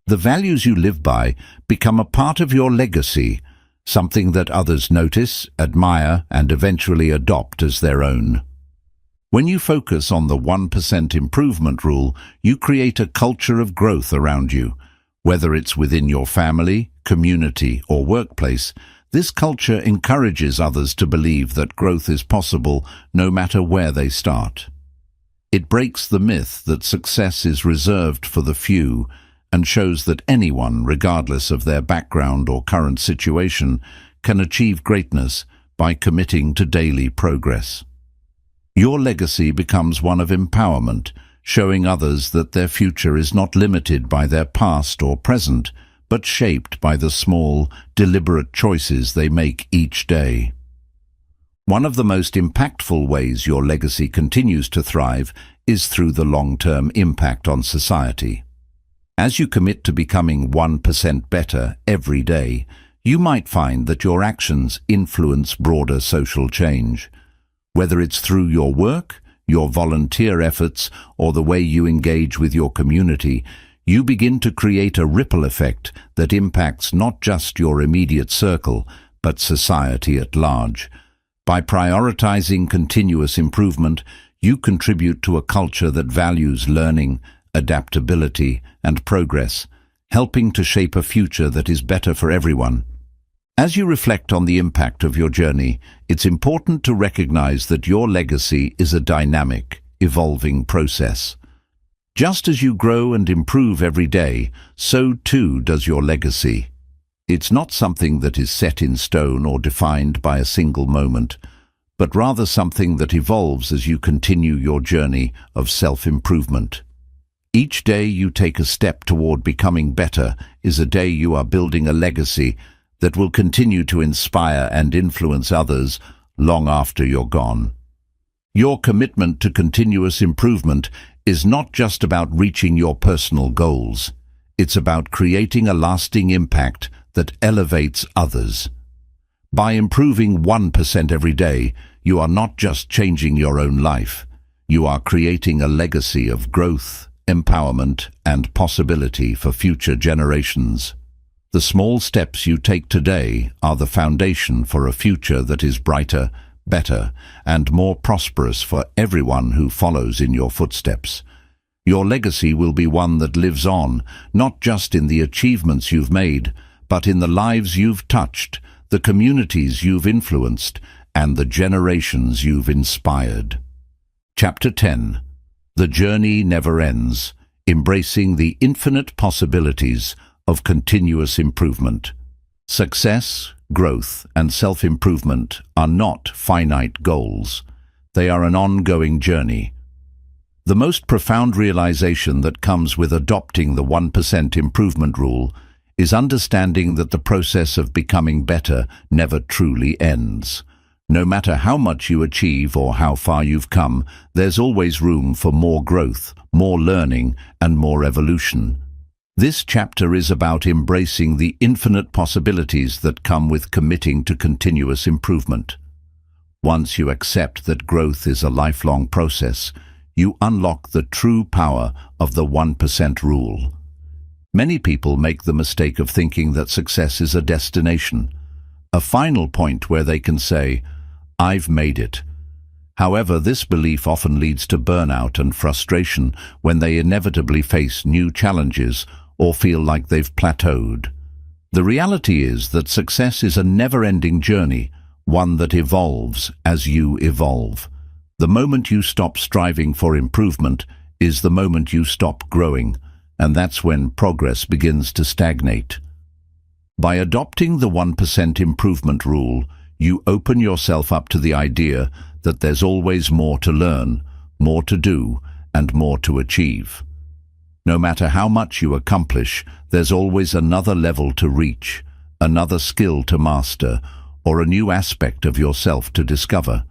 The values you live by become a part of your legacy, something that others notice, admire, and eventually adopt as their own. When you focus on the 1% improvement rule, you create a culture of growth around you. Whether it's within your family, community, or workplace, this culture encourages others to believe that growth is possible no matter where they start. It breaks the myth that success is reserved for the few and shows that anyone, regardless of their background or current situation, can achieve greatness by committing to daily progress. Your legacy becomes one of empowerment, showing others that their future is not limited by their past or present, but shaped by the small, deliberate choices they make each day. One of the most impactful ways your legacy continues to thrive is through the long-term impact on society. As you commit to becoming 1% better every day, you might find that your actions influence broader social change. Whether it's through your work, your volunteer efforts, or the way you engage with your community, you begin to create a ripple effect that impacts not just your immediate circle, but society at large. By prioritizing continuous improvement, you contribute to a culture that values learning, adaptability, and progress, helping to shape a future that is better for everyone. As you reflect on the impact of your journey, it's important to recognize that your legacy is a dynamic, evolving process. Just as you grow and improve every day, so too does your legacy. It's not something that is set in stone or defined by a single moment, but rather something that evolves as you continue your journey of self-improvement. Each day you take a step toward becoming better is a day you are building a legacy that will continue to inspire and influence others long after you're gone. Your commitment to continuous improvement is not just about reaching your personal goals. It's about creating a lasting impact that elevates others. By improving 1% every day, you are not just changing your own life. You are creating a legacy of growth, empowerment, and possibility for future generations. The small steps you take today are the foundation for a future that is brighter, better, and more prosperous for everyone who follows in your footsteps. Your legacy will be one that lives on, not just in the achievements you've made, but in the lives you've touched, the communities you've influenced, and the generations you've inspired. Chapter 10. The Journey Never Ends, Embracing the Infinite Possibilities of Continuous Improvement. Success, growth, and self-improvement are not finite goals. They are an ongoing journey. The most profound realization that comes with adopting the 1% improvement rule is understanding that the process of becoming better never truly ends. No matter how much you achieve or how far you've come, there's always room for more growth, more learning, and more evolution. This chapter is about embracing the infinite possibilities that come with committing to continuous improvement. Once you accept that growth is a lifelong process, you unlock the true power of the 1% rule. Many people make the mistake of thinking that success is a destination, a final point where they can say, "I've made it." However, this belief often leads to burnout and frustration when they inevitably face new challenges or feel like they've plateaued. The reality is that success is a never-ending journey, one that evolves as you evolve. The moment you stop striving for improvement is the moment you stop growing, and that's when progress begins to stagnate. By adopting the 1% improvement rule, you open yourself up to the idea that there's always more to learn, more to do, and more to achieve. No matter how much you accomplish, there's always another level to reach, another skill to master, or a new aspect of yourself to discover.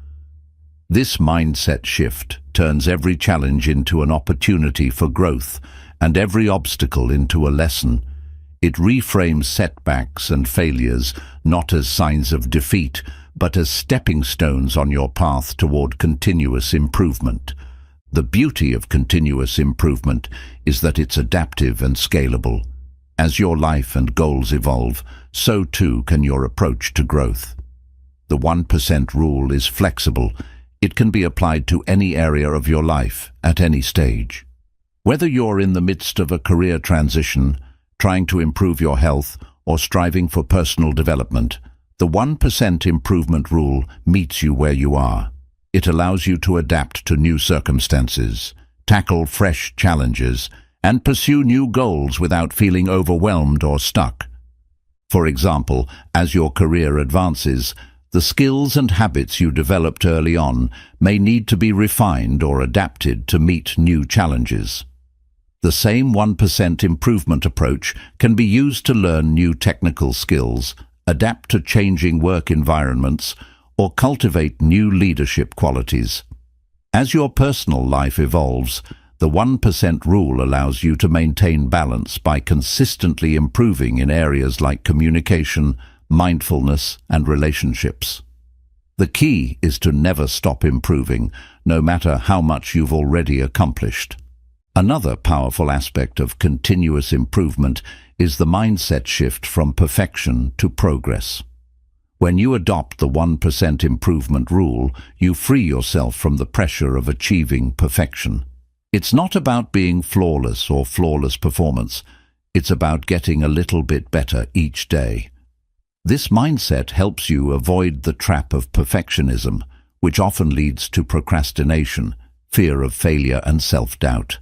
This mindset shift turns every challenge into an opportunity for growth and every obstacle into a lesson. It reframes setbacks and failures not as signs of defeat, but as stepping stones on your path toward continuous improvement. The beauty of continuous improvement is that it's adaptive and scalable. As your life and goals evolve, so too can your approach to growth. The 1% rule is flexible. It can be applied to any area of your life at any stage. Whether you're in the midst of a career transition, trying to improve your health, or striving for personal development, the 1% improvement rule meets you where you are. It allows you to adapt to new circumstances, tackle fresh challenges, and pursue new goals without feeling overwhelmed or stuck. For example, as your career advances, the skills and habits you developed early on may need to be refined or adapted to meet new challenges. The same 1% improvement approach can be used to learn new technical skills, adapt to changing work environments, or cultivate new leadership qualities. As your personal life evolves, the 1% rule allows you to maintain balance by consistently improving in areas like communication, mindfulness, and relationships. The key is to never stop improving, no matter how much you've already accomplished. Another powerful aspect of continuous improvement is the mindset shift from perfection to progress. When you adopt the 1% improvement rule, you free yourself from the pressure of achieving perfection. It's not about being flawless or flawless performance. It's about getting a little bit better each day. This mindset helps you avoid the trap of perfectionism, which often leads to procrastination, fear of failure, and self-doubt.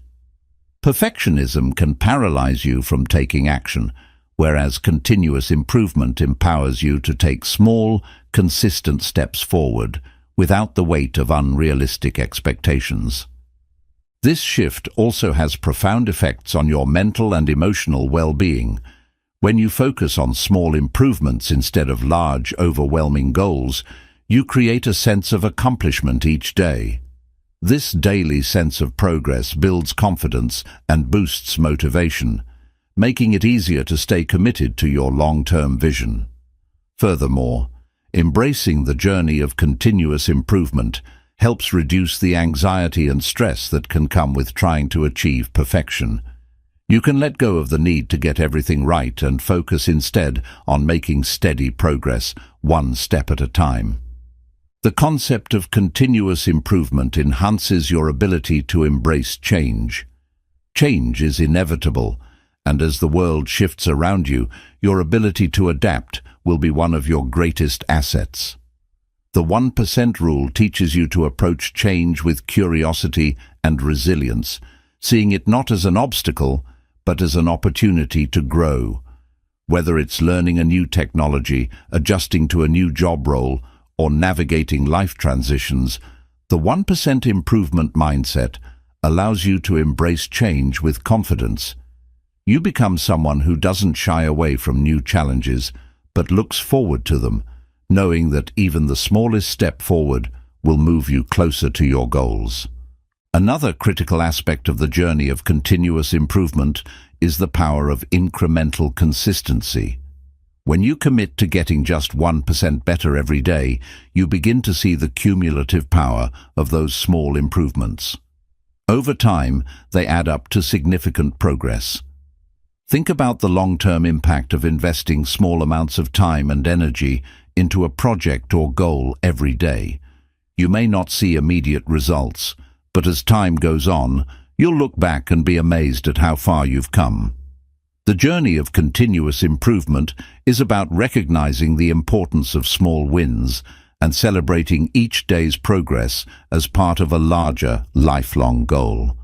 Perfectionism can paralyze you from taking action, whereas continuous improvement empowers you to take small, consistent steps forward without the weight of unrealistic expectations. This shift also has profound effects on your mental and emotional well-being. When you focus on small improvements instead of large, overwhelming goals, you create a sense of accomplishment each day. This daily sense of progress builds confidence and boosts motivation, making it easier to stay committed to your long-term vision. Furthermore, embracing the journey of continuous improvement helps reduce the anxiety and stress that can come with trying to achieve perfection. You can let go of the need to get everything right and focus instead on making steady progress, one step at a time. The concept of continuous improvement enhances your ability to embrace change. Change is inevitable, and as the world shifts around you, your ability to adapt will be one of your greatest assets. The 1% rule teaches you to approach change with curiosity and resilience, seeing it not as an obstacle, but as an opportunity to grow. Whether it's learning a new technology, adjusting to a new job role, or navigating life transitions, the 1% improvement mindset allows you to embrace change with confidence. You become someone who doesn't shy away from new challenges, but looks forward to them, knowing that even the smallest step forward will move you closer to your goals. Another critical aspect of the journey of continuous improvement is the power of incremental consistency. When you commit to getting just 1% better every day, you begin to see the cumulative power of those small improvements. Over time, they add up to significant progress. Think about the long-term impact of investing small amounts of time and energy into a project or goal every day. You may not see immediate results, but as time goes on, you'll look back and be amazed at how far you've come. The journey of continuous improvement is about recognizing the importance of small wins and celebrating each day's progress as part of a larger, lifelong goal.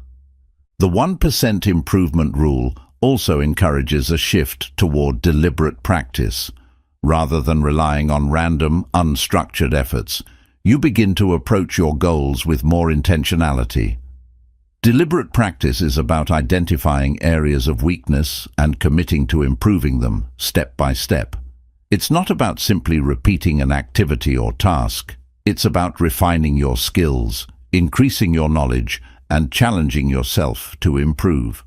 The 1% improvement rule also encourages a shift toward deliberate practice. Rather than relying on random, unstructured efforts, you begin to approach your goals with more intentionality. Deliberate practice is about identifying areas of weakness and committing to improving them step by step. It's not about simply repeating an activity or task. It's about refining your skills, increasing your knowledge, and challenging yourself to improve.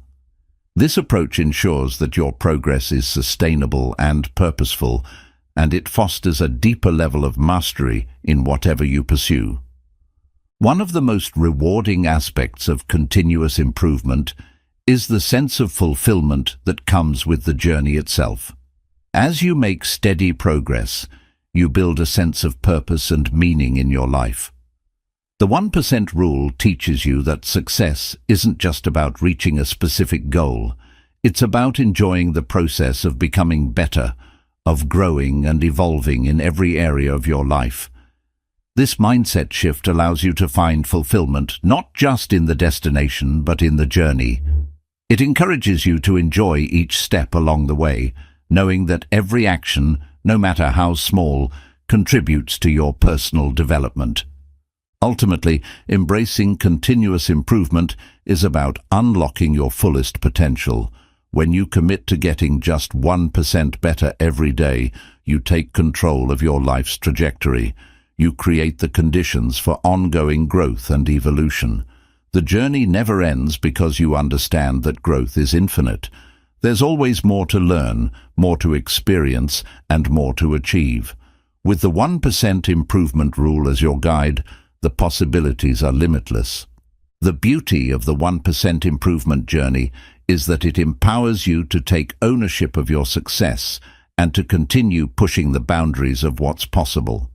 This approach ensures that your progress is sustainable and purposeful, and it fosters a deeper level of mastery in whatever you pursue. One of the most rewarding aspects of continuous improvement is the sense of fulfillment that comes with the journey itself. As you make steady progress, you build a sense of purpose and meaning in your life. The 1% rule teaches you that success isn't just about reaching a specific goal. It's about enjoying the process of becoming better, of growing and evolving in every area of your life. This mindset shift allows you to find fulfillment not just in the destination but in the journey. It encourages you to enjoy each step along the way, knowing that every action, no matter how small, contributes to your personal development. Ultimately, embracing continuous improvement is about unlocking your fullest potential. When you commit to getting just 1% better every day, you take control of your life's trajectory. You create the conditions for ongoing growth and evolution. The journey never ends because you understand that growth is infinite. There's always more to learn, more to experience, and more to achieve. With the 1% improvement rule as your guide, the possibilities are limitless. The beauty of the 1% improvement journey is that it empowers you to take ownership of your success and to continue pushing the boundaries of what's possible.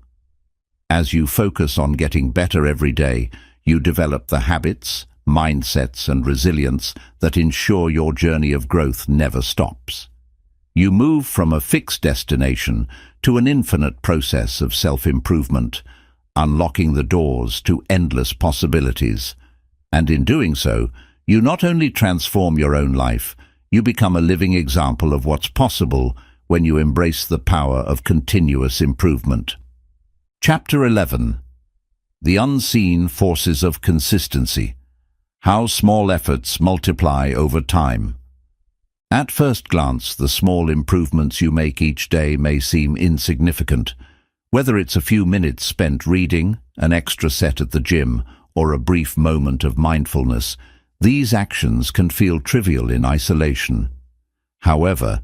As you focus on getting better every day, you develop the habits, mindsets, and resilience that ensure your journey of growth never stops. You move from a fixed destination to an infinite process of self-improvement, unlocking the doors to endless possibilities. And in doing so, you not only transform your own life, you become a living example of what's possible when you embrace the power of continuous improvement. Chapter 11. The Unseen Forces of Consistency. How small efforts multiply over time. At first glance, the small improvements you make each day may seem insignificant. Whether it's a few minutes spent reading, an extra set at the gym, or a brief moment of mindfulness, these actions can feel trivial in isolation. However,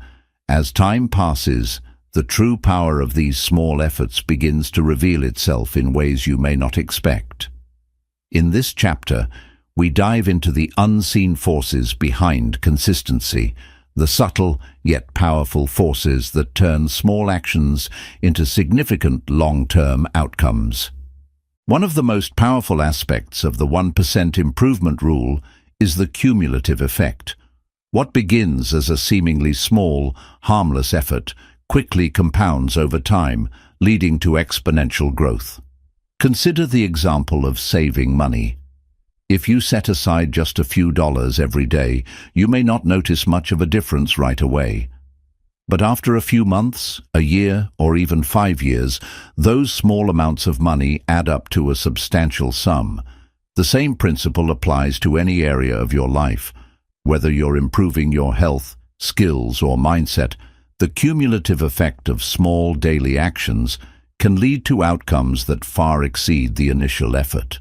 as time passes, the true power of these small efforts begins to reveal itself in ways you may not expect. In this chapter, we dive into the unseen forces behind consistency, the subtle yet powerful forces that turn small actions into significant long-term outcomes. One of the most powerful aspects of the 1% improvement rule is the cumulative effect. What begins as a seemingly small, harmless effort quickly compounds over time, leading to exponential growth. Consider the example of saving money. If you set aside just a few dollars every day, you may not notice much of a difference right away. But after a few months, a year, or even 5 years, those small amounts of money add up to a substantial sum. The same principle applies to any area of your life. Whether you're improving your health, skills, or mindset, the cumulative effect of small daily actions can lead to outcomes that far exceed the initial effort.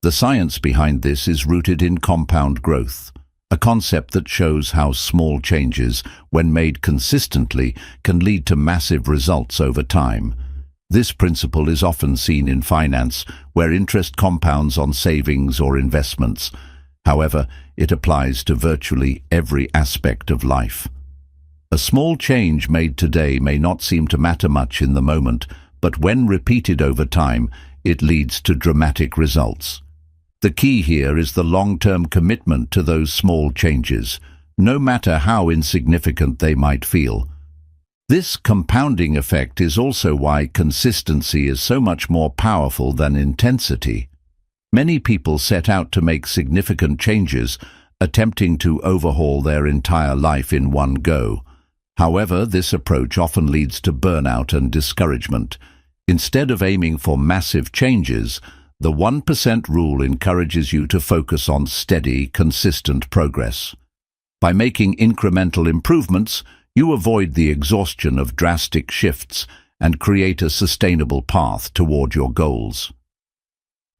The science behind this is rooted in compound growth, a concept that shows how small changes, when made consistently, can lead to massive results over time. This principle is often seen in finance, where interest compounds on savings or investments. However, it applies to virtually every aspect of life. A small change made today may not seem to matter much in the moment, but when repeated over time, it leads to dramatic results. The key here is the long-term commitment to those small changes, no matter how insignificant they might feel. This compounding effect is also why consistency is so much more powerful than intensity. Many people set out to make significant changes, attempting to overhaul their entire life in one go. However, this approach often leads to burnout and discouragement. Instead of aiming for massive changes, the 1% rule encourages you to focus on steady, consistent progress. By making incremental improvements, you avoid the exhaustion of drastic shifts and create a sustainable path toward your goals.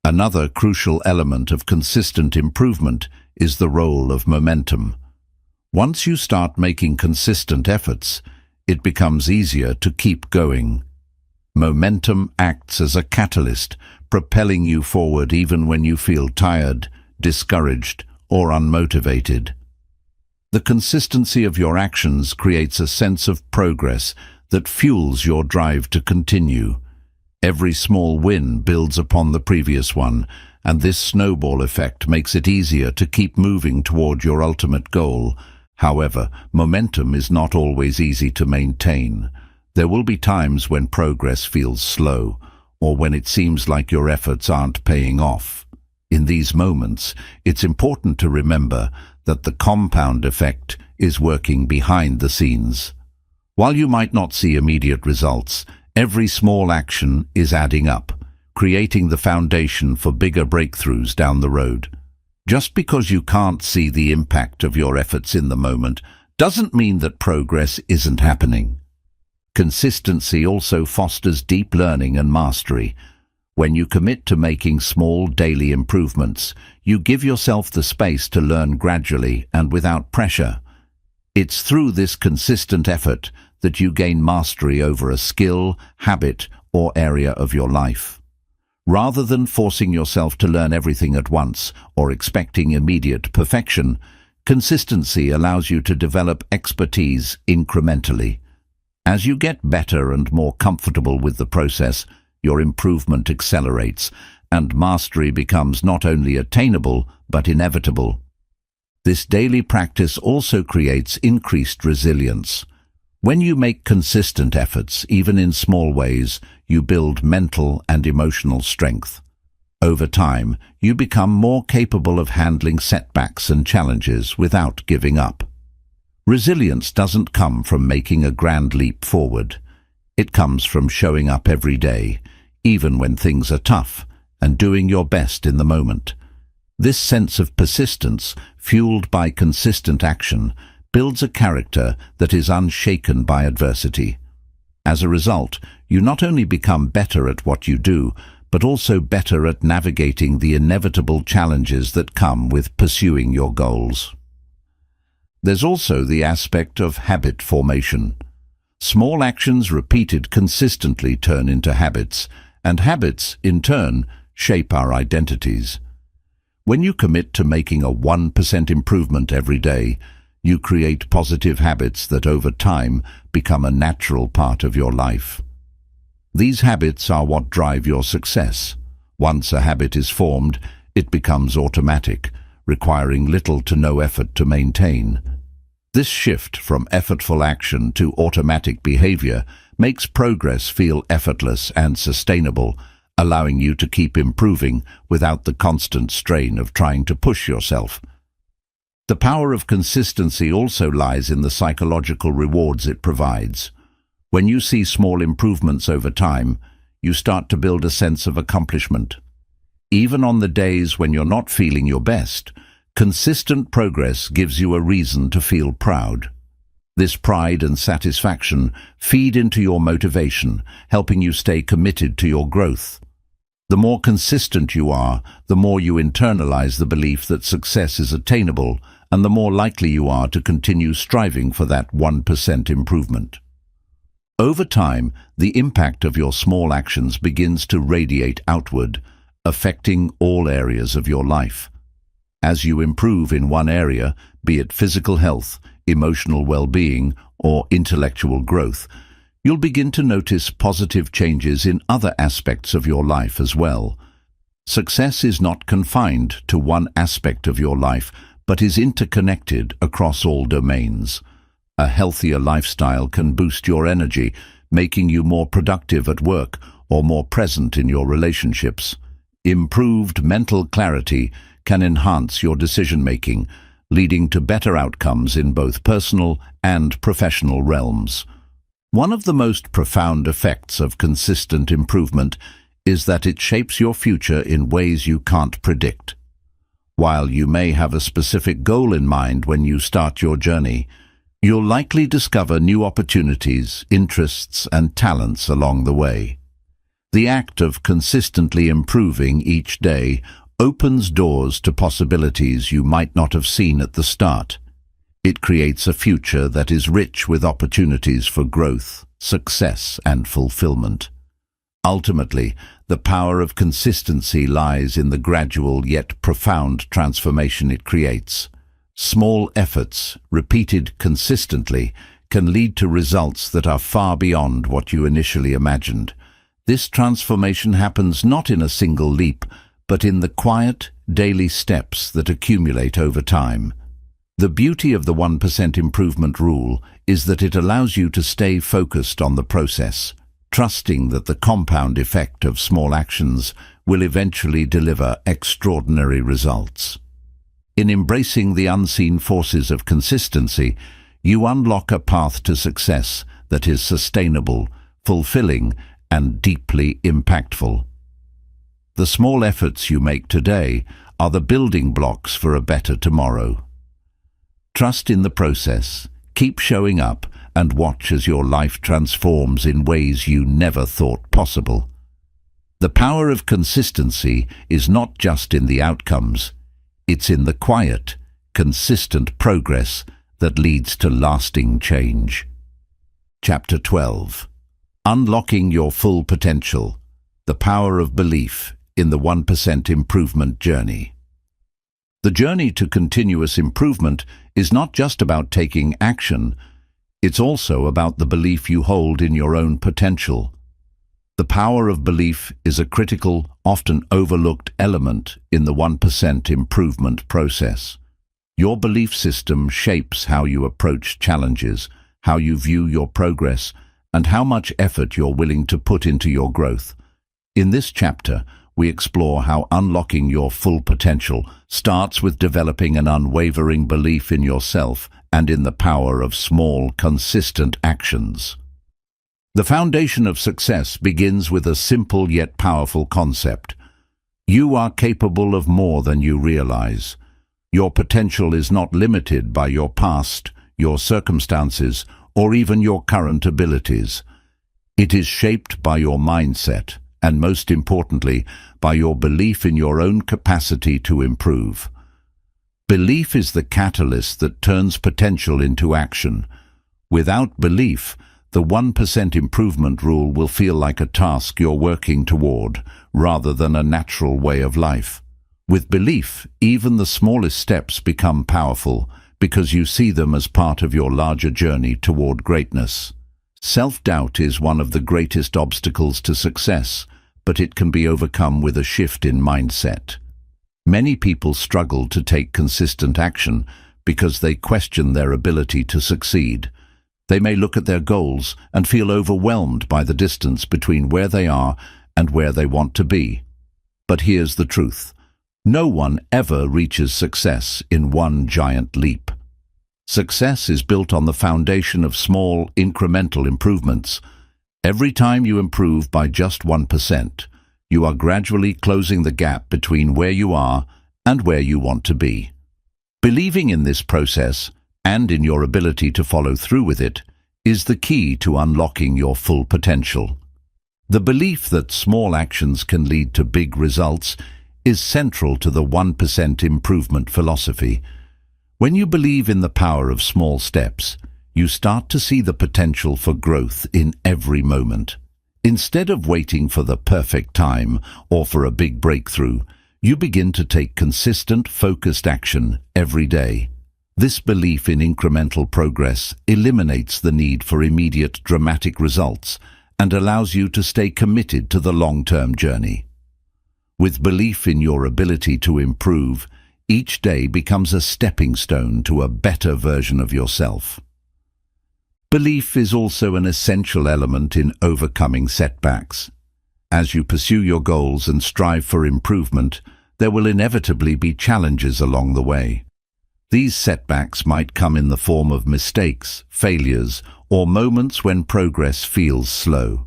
Another crucial element of consistent improvement is the role of momentum. Once you start making consistent efforts, it becomes easier to keep going. Momentum acts as a catalyst, propelling you forward even when you feel tired, discouraged, or unmotivated. The consistency of your actions creates a sense of progress that fuels your drive to continue. Every small win builds upon the previous one, and this snowball effect makes it easier to keep moving toward your ultimate goal. However, momentum is not always easy to maintain. There will be times when progress feels slow, or when it seems like your efforts aren't paying off. In these moments, it's important to remember that the compound effect is working behind the scenes. While you might not see immediate results, every small action is adding up, creating the foundation for bigger breakthroughs down the road. Just because you can't see the impact of your efforts in the moment doesn't mean that progress isn't happening. Consistency also fosters deep learning and mastery. When you commit to making small daily improvements, you give yourself the space to learn gradually and without pressure. It's through this consistent effort that you gain mastery over a skill, habit, or area of your life. Rather than forcing yourself to learn everything at once or expecting immediate perfection, consistency allows you to develop expertise incrementally. As you get better and more comfortable with the process, your improvement accelerates, and mastery becomes not only attainable but inevitable. This daily practice also creates increased resilience. When you make consistent efforts, even in small ways, you build mental and emotional strength. Over time, you become more capable of handling setbacks and challenges without giving up. Resilience doesn't come from making a grand leap forward. It comes from showing up every day, even when things are tough, and doing your best in the moment. This sense of persistence, fueled by consistent action, builds a character that is unshaken by adversity. As a result, you not only become better at what you do, but also better at navigating the inevitable challenges that come with pursuing your goals. There's also the aspect of habit formation. Small actions repeated consistently turn into habits, and habits, in turn, shape our identities. When you commit to making a 1% improvement every day, you create positive habits that over time become a natural part of your life. These habits are what drive your success. Once a habit is formed, it becomes automatic, requiring little to no effort to maintain. This shift from effortful action to automatic behavior makes progress feel effortless and sustainable, allowing you to keep improving without the constant strain of trying to push yourself. The power of consistency also lies in the psychological rewards it provides. When you see small improvements over time, you start to build a sense of accomplishment. Even on the days when you're not feeling your best, consistent progress gives you a reason to feel proud. This pride and satisfaction feed into your motivation, helping you stay committed to your growth. The more consistent you are, the more you internalize the belief that success is attainable, and the more likely you are to continue striving for that 1% improvement. Over time, the impact of your small actions begins to radiate outward, affecting all areas of your life. As you improve in one area, be it physical health, emotional well-being, or intellectual growth, you'll begin to notice positive changes in other aspects of your life as well. Success is not confined to one aspect of your life, but is interconnected across all domains. A healthier lifestyle can boost your energy, making you more productive at work or more present in your relationships. Improved mental clarity can enhance your decision-making, leading to better outcomes in both personal and professional realms. One of the most profound effects of consistent improvement is that it shapes your future in ways you can't predict. While you may have a specific goal in mind when you start your journey, you'll likely discover new opportunities, interests, and talents along the way. The act of consistently improving each day opens doors to possibilities you might not have seen at the start. It creates a future that is rich with opportunities for growth, success, and fulfillment. Ultimately, the power of consistency lies in the gradual yet profound transformation it creates. Small efforts, repeated consistently, can lead to results that are far beyond what you initially imagined. This transformation happens not in a single leap, but in the quiet, daily steps that accumulate over time. The beauty of the 1% improvement rule is that it allows you to stay focused on the process, trusting that the compound effect of small actions will eventually deliver extraordinary results. In embracing the unseen forces of consistency, you unlock a path to success that is sustainable, fulfilling, and deeply impactful. The small efforts you make today are the building blocks for a better tomorrow. Trust in the process, keep showing up, and watch as your life transforms in ways you never thought possible. The power of consistency is not just in the outcomes, it's in the quiet, consistent progress that leads to lasting change. Chapter 12. Unlocking Your Full Potential, the Power of Belief in the 1% Improvement Journey. The journey to continuous improvement is not just about taking action, it's also about the belief you hold in your own potential. The power of belief is a critical, often overlooked element in the 1% improvement process. Your belief system shapes how you approach challenges, how you view your progress, and how much effort you're willing to put into your growth. In this chapter, we explore how unlocking your full potential starts with developing an unwavering belief in yourself and in the power of small, consistent actions. The foundation of success begins with a simple yet powerful concept. You are capable of more than you realize. Your potential is not limited by your past, your circumstances, or even your current abilities. It is shaped by your mindset, and most importantly, by your belief in your own capacity to improve. Belief is the catalyst that turns potential into action. Without belief, the 1% improvement rule will feel like a task you're working toward, rather than a natural way of life. With belief, even the smallest steps become powerful, because you see them as part of your larger journey toward greatness. Self-doubt is one of the greatest obstacles to success, but it can be overcome with a shift in mindset. Many people struggle to take consistent action because they question their ability to succeed. They may look at their goals and feel overwhelmed by the distance between where they are and where they want to be. But here's the truth. No one ever reaches success in one giant leap. Success is built on the foundation of small, incremental improvements. Every time you improve by just 1%, you are gradually closing the gap between where you are and where you want to be. Believing in this process, and in your ability to follow through with it, is the key to unlocking your full potential. The belief that small actions can lead to big results is central to the 1% improvement philosophy. When you believe in the power of small steps, you start to see the potential for growth in every moment. Instead of waiting for the perfect time or for a big breakthrough, you begin to take consistent, focused action every day. This belief in incremental progress eliminates the need for immediate, dramatic results and allows you to stay committed to the long-term journey. With belief in your ability to improve, each day becomes a stepping stone to a better version of yourself. Belief is also an essential element in overcoming setbacks. As you pursue your goals and strive for improvement, there will inevitably be challenges along the way. These setbacks might come in the form of mistakes, failures, or moments when progress feels slow.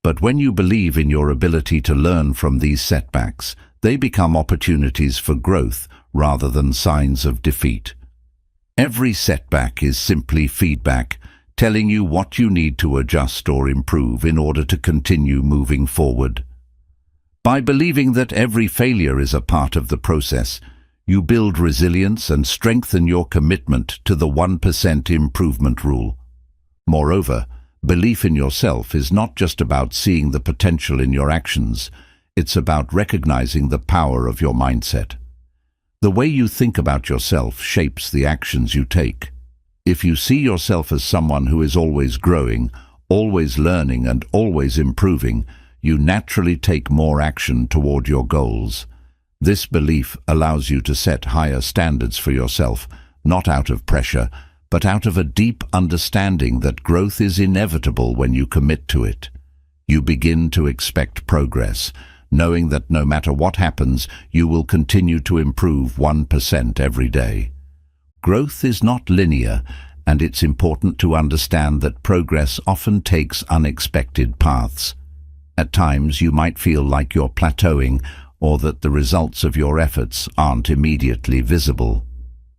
But when you believe in your ability to learn from these setbacks, they become opportunities for growth rather than signs of defeat. Every setback is simply feedback, telling you what you need to adjust or improve in order to continue moving forward. By believing that every failure is a part of the process, You build resilience and strengthen your commitment to the 1% improvement rule. Moreover, belief in yourself is not just about seeing the potential in your actions, it's about recognizing the power of your mindset. The way you think about yourself shapes the actions you take. If you see yourself as someone who is always growing, always learning, and always improving, you naturally take more action toward your goals. This belief allows you to set higher standards for yourself, not out of pressure, but out of a deep understanding that growth is inevitable when you commit to it. You begin to expect progress, knowing that no matter what happens, you will continue to improve 1% every day. Growth is not linear, and it's important to understand that progress often takes unexpected paths. At times, you might feel like you're plateauing, or that the results of your efforts aren't immediately visible.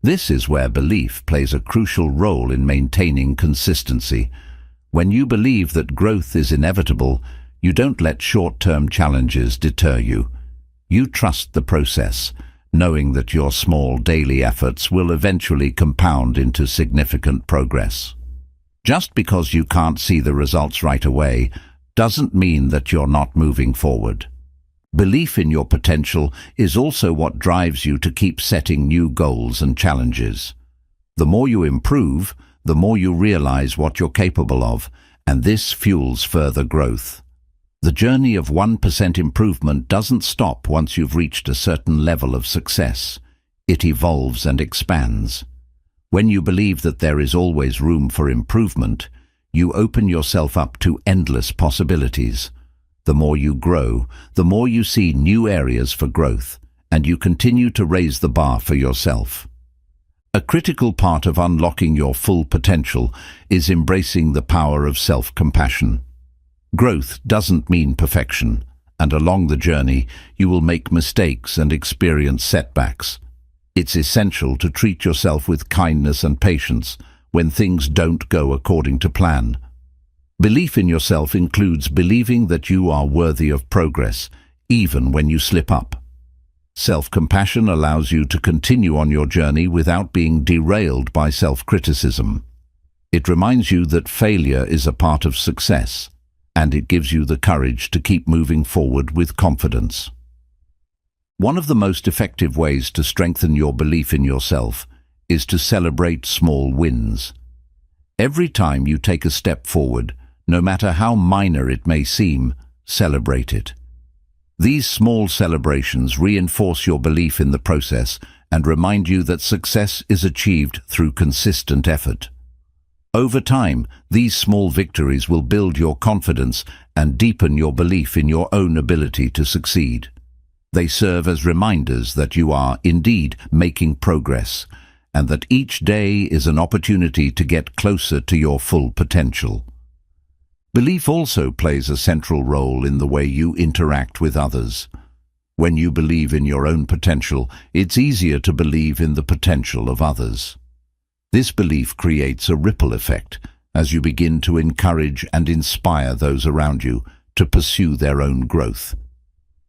This is where belief plays a crucial role in maintaining consistency. When you believe that growth is inevitable, you don't let short-term challenges deter you. You trust the process, knowing that your small daily efforts will eventually compound into significant progress. Just because you can't see the results right away doesn't mean that you're not moving forward. Belief in your potential is also what drives you to keep setting new goals and challenges. The more you improve, the more you realize what you're capable of, and this fuels further growth. The journey of 1% improvement doesn't stop once you've reached a certain level of success. It evolves and expands. When you believe that there is always room for improvement, you open yourself up to endless possibilities. The more you grow, the more you see new areas for growth, and you continue to raise the bar for yourself. A critical part of unlocking your full potential is embracing the power of self-compassion. Growth doesn't mean perfection, and along the journey, you will make mistakes and experience setbacks. It's essential to treat yourself with kindness and patience when things don't go according to plan. Belief in yourself includes believing that you are worthy of progress, even when you slip up. Self-compassion allows you to continue on your journey without being derailed by self-criticism. It reminds you that failure is a part of success, and it gives you the courage to keep moving forward with confidence. One of the most effective ways to strengthen your belief in yourself is to celebrate small wins. Every time you take a step forward, no matter how minor it may seem, celebrate it. These small celebrations reinforce your belief in the process and remind you that success is achieved through consistent effort. Over time, these small victories will build your confidence and deepen your belief in your own ability to succeed. They serve as reminders that you are indeed making progress, and that each day is an opportunity to get closer to your full potential. Belief also plays a central role in the way you interact with others. When you believe in your own potential, it's easier to believe in the potential of others. This belief creates a ripple effect as you begin to encourage and inspire those around you to pursue their own growth.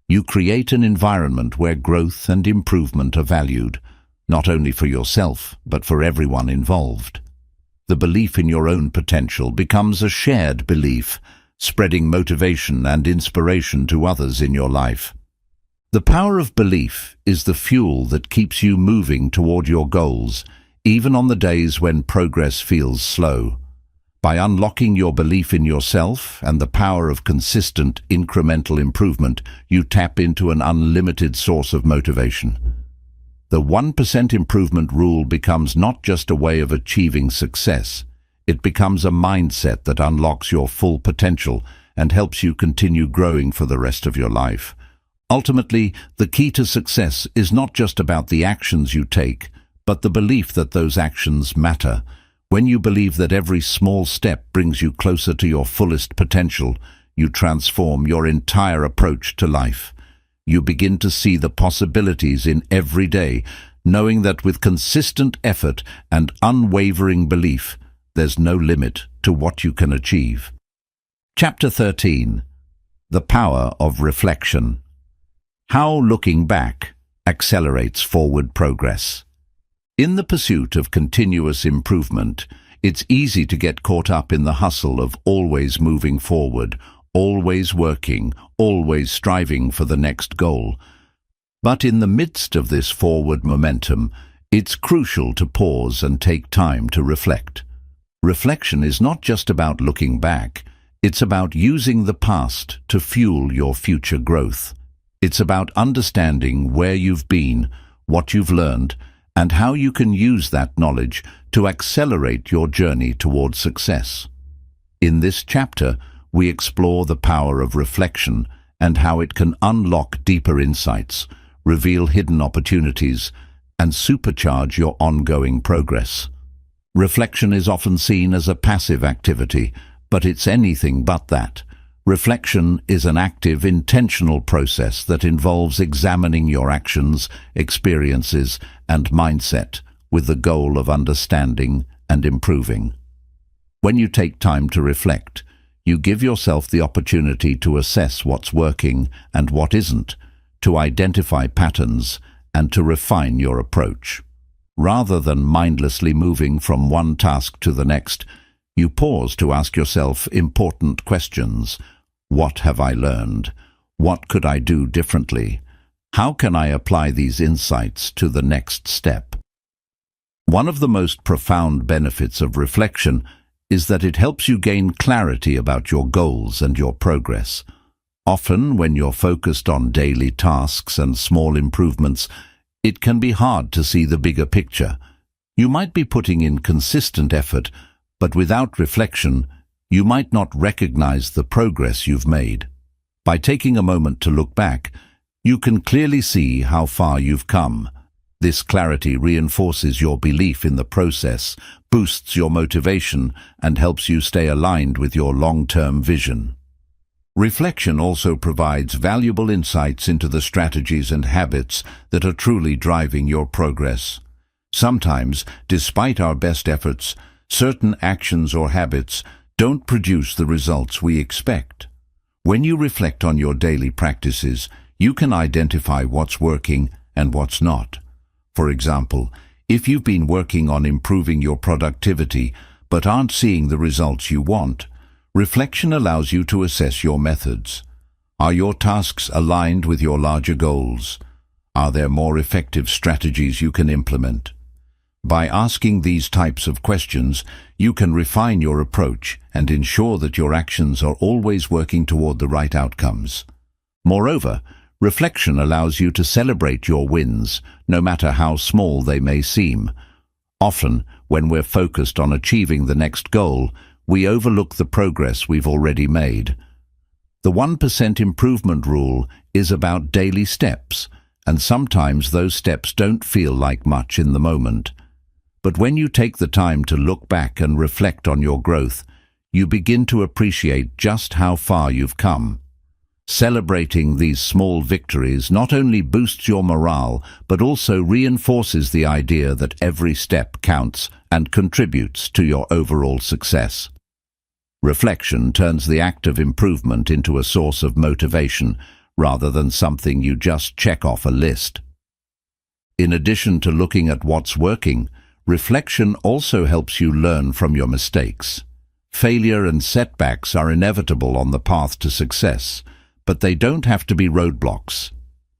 You create an environment where growth and improvement are valued, not only for yourself, but for everyone involved. The belief in your own potential becomes a shared belief, spreading motivation and inspiration to others in your life. The power of belief is the fuel that keeps you moving toward your goals, even on the days when progress feels slow. By unlocking your belief in yourself and the power of consistent, incremental improvement, you tap into an unlimited source of motivation. The 1% improvement rule becomes not just a way of achieving success, it becomes a mindset that unlocks your full potential and helps you continue growing for the rest of your life. Ultimately, the key to success is not just about the actions you take, but the belief that those actions matter. When you believe that every small step brings you closer to your fullest potential, you transform your entire approach to life. You begin to see the possibilities in every day, knowing that with consistent effort and unwavering belief, there's no limit to what you can achieve. Chapter 13. The Power of Reflection. How looking back accelerates forward progress. In the pursuit of continuous improvement, it's easy to get caught up in the hustle of always moving forward, always working, always striving for the next goal. But in the midst of this forward momentum, it's crucial to pause and take time to reflect. Reflection is not just about looking back, it's about using the past to fuel your future growth. It's about understanding where you've been, what you've learned, and how you can use that knowledge to accelerate your journey towards success. In this chapter, we explore the power of reflection and how it can unlock deeper insights, reveal hidden opportunities, and supercharge your ongoing progress. Reflection is often seen as a passive activity, but it's anything but that. Reflection is an active, intentional process that involves examining your actions, experiences, and mindset with the goal of understanding and improving. When you take time to reflect, you give yourself the opportunity to assess what's working and what isn't, to identify patterns, and to refine your approach. Rather than mindlessly moving from one task to the next, you pause to ask yourself important questions. What have I learned? What could I do differently? How can I apply these insights to the next step? One of the most profound benefits of reflection is that it helps you gain clarity about your goals and your progress. Often, when you're focused on daily tasks and small improvements, it can be hard to see the bigger picture. You might be putting in consistent effort, but without reflection, you might not recognize the progress you've made. By taking a moment to look back, you can clearly see how far you've come. This clarity reinforces your belief in the process, boosts your motivation, and helps you stay aligned with your long-term vision. Reflection also provides valuable insights into the strategies and habits that are truly driving your progress. Sometimes, despite our best efforts, certain actions or habits don't produce the results we expect. When you reflect on your daily practices, you can identify what's working and what's not. For example, if you've been working on improving your productivity but aren't seeing the results you want, reflection allows you to assess your methods. Are your tasks aligned with your larger goals? Are there more effective strategies you can implement? By asking these types of questions, you can refine your approach and ensure that your actions are always working toward the right outcomes. Moreover, reflection allows you to celebrate your wins, no matter how small they may seem. Often, when we're focused on achieving the next goal, we overlook the progress we've already made. The 1% improvement rule is about daily steps, and sometimes those steps don't feel like much in the moment. But when you take the time to look back and reflect on your growth, you begin to appreciate just how far you've come. Celebrating these small victories not only boosts your morale, but also reinforces the idea that every step counts and contributes to your overall success. Reflection turns the act of improvement into a source of motivation, rather than something you just check off a list. In addition to looking at what's working, reflection also helps you learn from your mistakes. Failure and setbacks are inevitable on the path to success, but they don't have to be roadblocks.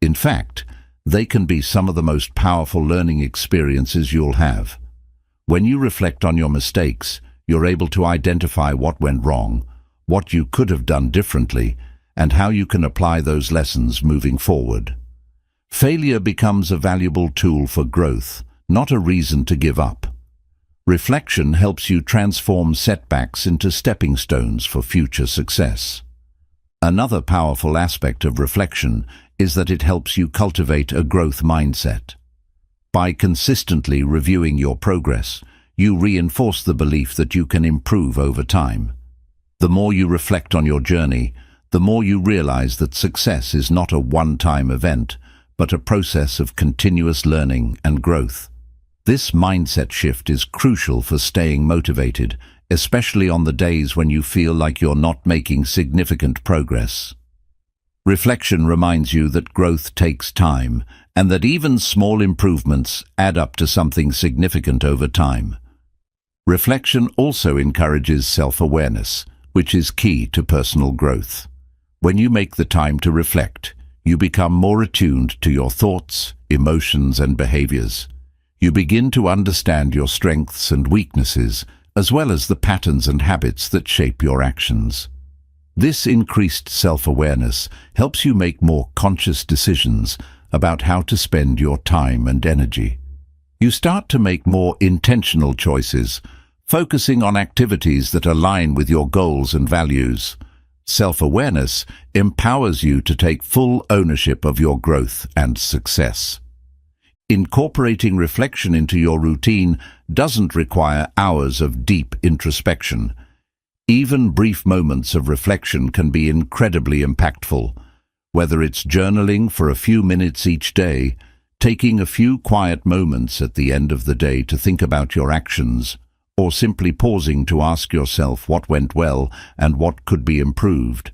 In fact, they can be some of the most powerful learning experiences you'll have. When you reflect on your mistakes, you're able to identify what went wrong, what you could have done differently, and how you can apply those lessons moving forward. Failure becomes a valuable tool for growth, not a reason to give up. Reflection helps you transform setbacks into stepping stones for future success. Another powerful aspect of reflection is that it helps you cultivate a growth mindset. By consistently reviewing your progress, you reinforce the belief that you can improve over time. The more you reflect on your journey, the more you realize that success is not a one-time event, but a process of continuous learning and growth. This mindset shift is crucial for staying motivated, especially on the days when you feel like you're not making significant progress. Reflection reminds you that growth takes time, and that even small improvements add up to something significant over time. Reflection also encourages self-awareness, which is key to personal growth. When you make the time to reflect, you become more attuned to your thoughts, emotions, and behaviors. You begin to understand your strengths and weaknesses, as well as the patterns and habits that shape your actions. This increased self-awareness helps you make more conscious decisions about how to spend your time and energy. You start to make more intentional choices, focusing on activities that align with your goals and values. Self-awareness empowers you to take full ownership of your growth and success. Incorporating reflection into your routine doesn't require hours of deep introspection. Even brief moments of reflection can be incredibly impactful. Whether it's journaling for a few minutes each day, taking a few quiet moments at the end of the day to think about your actions, or simply pausing to ask yourself what went well and what could be improved,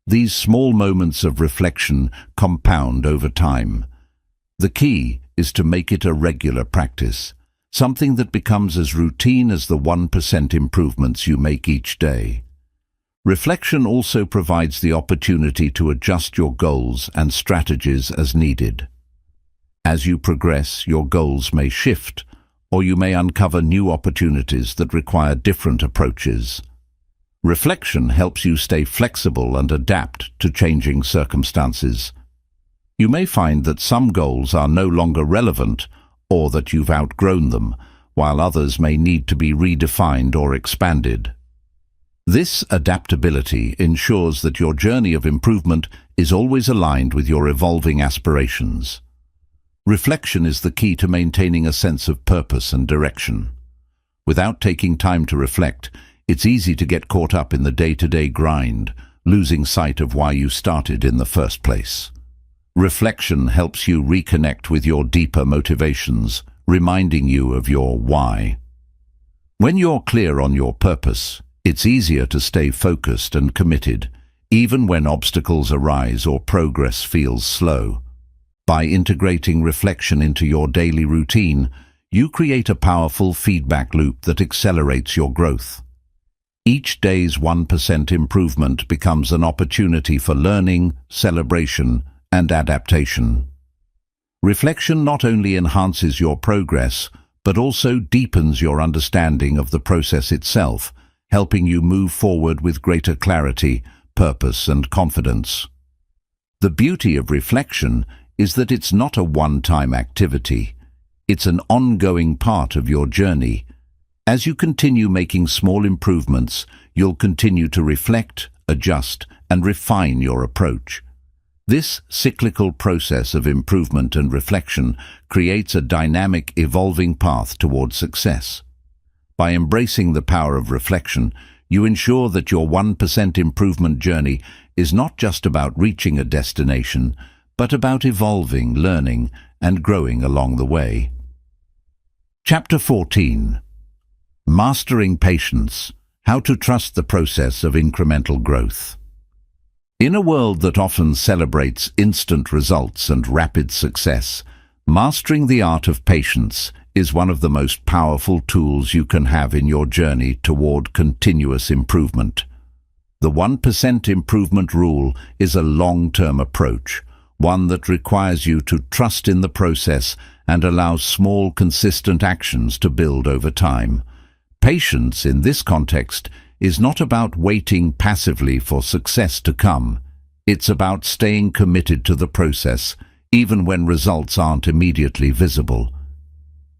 these small moments of reflection compound over time. The key is to make it a regular practice, something that becomes as routine as the 1% improvements you make each day. Reflection also provides the opportunity to adjust your goals and strategies as needed. As you progress, your goals may shift, or you may uncover new opportunities that require different approaches. Reflection helps you stay flexible and adapt to changing circumstances. You may find that some goals are no longer relevant, or that you've outgrown them, while others may need to be redefined or expanded. This adaptability ensures that your journey of improvement is always aligned with your evolving aspirations. Reflection is the key to maintaining a sense of purpose and direction. Without taking time to reflect, it's easy to get caught up in the day-to-day grind, losing sight of why you started in the first place. Reflection helps you reconnect with your deeper motivations, reminding you of your why. When you're clear on your purpose, it's easier to stay focused and committed, even when obstacles arise or progress feels slow. By integrating reflection into your daily routine, you create a powerful feedback loop that accelerates your growth. Each day's 1% improvement becomes an opportunity for learning, celebration, and adaptation. Reflection not only enhances your progress, but also deepens your understanding of the process itself, helping you move forward with greater clarity, purpose, and confidence. The beauty of reflection is that it's not a one-time activity. It's an ongoing part of your journey. As you continue making small improvements, you'll continue to reflect, adjust, and refine your approach. This cyclical process of improvement and reflection creates a dynamic, evolving path towards success. By embracing the power of reflection, you ensure that your 1% improvement journey is not just about reaching a destination, but about evolving, learning, and growing along the way. Chapter 14. Mastering Patience: How to Trust the Process of Incremental Growth. In a world that often celebrates instant results and rapid success, mastering the art of patience is one of the most powerful tools you can have in your journey toward continuous improvement. The 1% improvement rule is a long-term approach, one that requires you to trust in the process and allows small, consistent actions to build over time. Patience, in this context, is not about waiting passively for success to come. It's about staying committed to the process, even when results aren't immediately visible.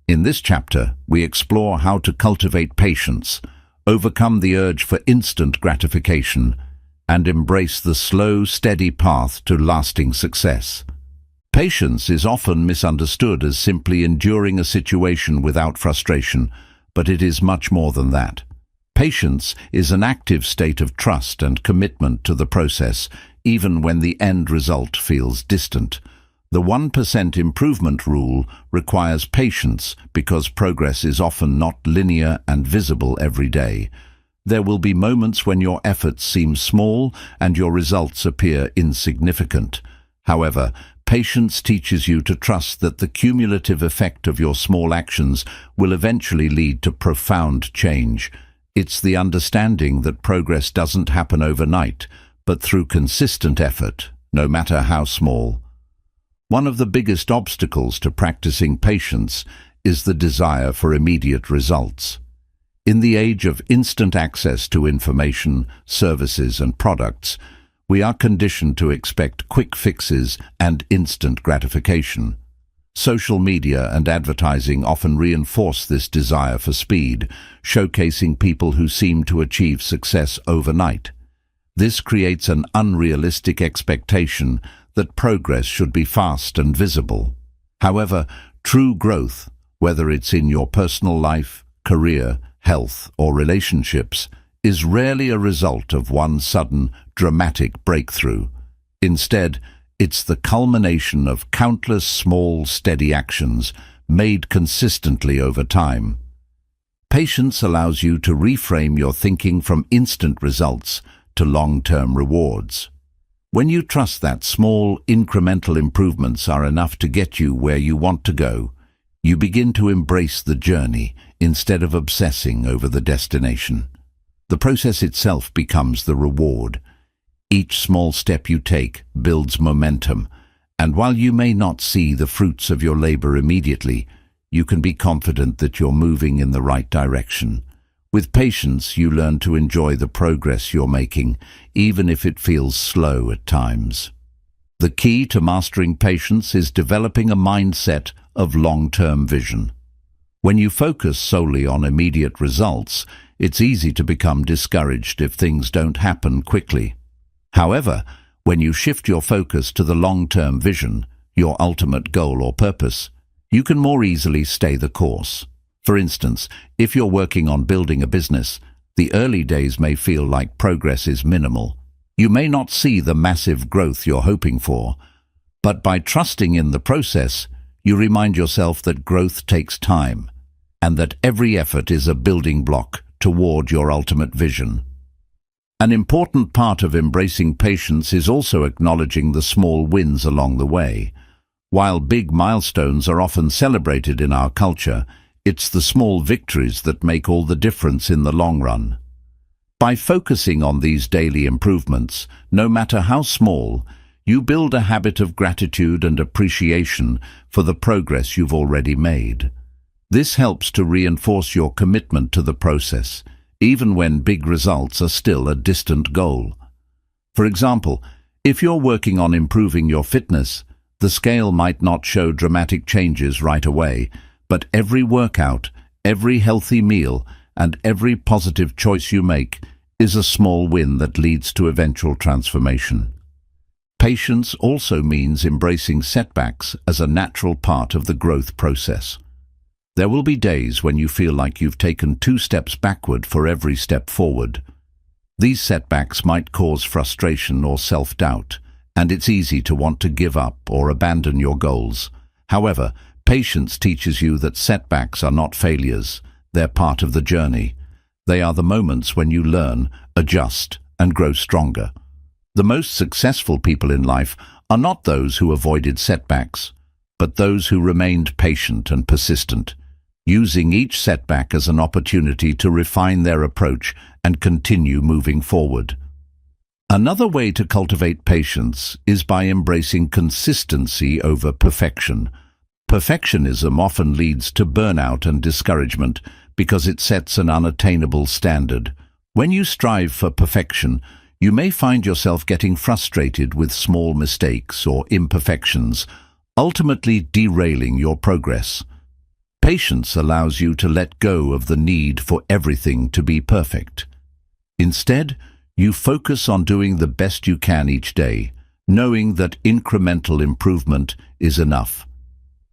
In this chapter, we explore how to cultivate patience, overcome the urge for instant gratification, and embrace the slow, steady path to lasting success. Patience is often misunderstood as simply enduring a situation without frustration, but it is much more than that. Patience is an active state of trust and commitment to the process, even when the end result feels distant. The 1% improvement rule requires patience because progress is often not linear and visible every day. There will be moments when your efforts seem small and your results appear insignificant. However, Patience teaches you to trust that the cumulative effect of your small actions will eventually lead to profound change. It's the understanding that progress doesn't happen overnight, but through consistent effort, no matter how small. One of the biggest obstacles to practicing patience is the desire for immediate results. In the age of instant access to information, services, and products, we are conditioned to expect quick fixes and instant gratification. Social media and advertising often reinforce this desire for speed, showcasing people who seem to achieve success overnight. This creates an unrealistic expectation that progress should be fast and visible. However, true growth, whether it's in your personal life, career, health, or relationships, is rarely a result of one sudden, dramatic breakthrough. Instead, it's the culmination of countless small, steady actions made consistently over time. Patience allows you to reframe your thinking from instant results to long-term rewards. When you trust that small, incremental improvements are enough to get you where you want to go, you begin to embrace the journey instead of obsessing over the destination. The process itself becomes the reward. Each small step you take builds momentum, and while you may not see the fruits of your labor immediately, you can be confident that you're moving in the right direction. With patience, you learn to enjoy the progress you're making, even if it feels slow at times. The key to mastering patience is developing a mindset of long-term vision. When you focus solely on immediate results, it's easy to become discouraged if things don't happen quickly. However, when you shift your focus to the long-term vision, your ultimate goal or purpose, you can more easily stay the course. For instance, if you're working on building a business, the early days may feel like progress is minimal. You may not see the massive growth you're hoping for, but by trusting in the process, you remind yourself that growth takes time, and that every effort is a building block toward your ultimate vision. An important part of embracing patience is also acknowledging the small wins along the way. While big milestones are often celebrated in our culture, it's the small victories that make all the difference in the long run. By focusing on these daily improvements, no matter how small, you build a habit of gratitude and appreciation for the progress you've already made. This helps to reinforce your commitment to the process, even when big results are still a distant goal. For example, if you're working on improving your fitness, the scale might not show dramatic changes right away, but every workout, every healthy meal, and every positive choice you make is a small win that leads to eventual transformation. Patience also means embracing setbacks as a natural part of the growth process. There will be days when you feel like you've taken 2 steps backward for every step forward. These setbacks might cause frustration or self-doubt, and it's easy to want to give up or abandon your goals. However, patience teaches you that setbacks are not failures, they're part of the journey. They are the moments when you learn, adjust, and grow stronger. The most successful people in life are not those who avoided setbacks, but those who remained patient and persistent, using each setback as an opportunity to refine their approach and continue moving forward. Another way to cultivate patience is by embracing consistency over perfection. Perfectionism often leads to burnout and discouragement because it sets an unattainable standard. When you strive for perfection, you may find yourself getting frustrated with small mistakes or imperfections, ultimately derailing your progress. Patience allows you to let go of the need for everything to be perfect. Instead, you focus on doing the best you can each day, knowing that incremental improvement is enough.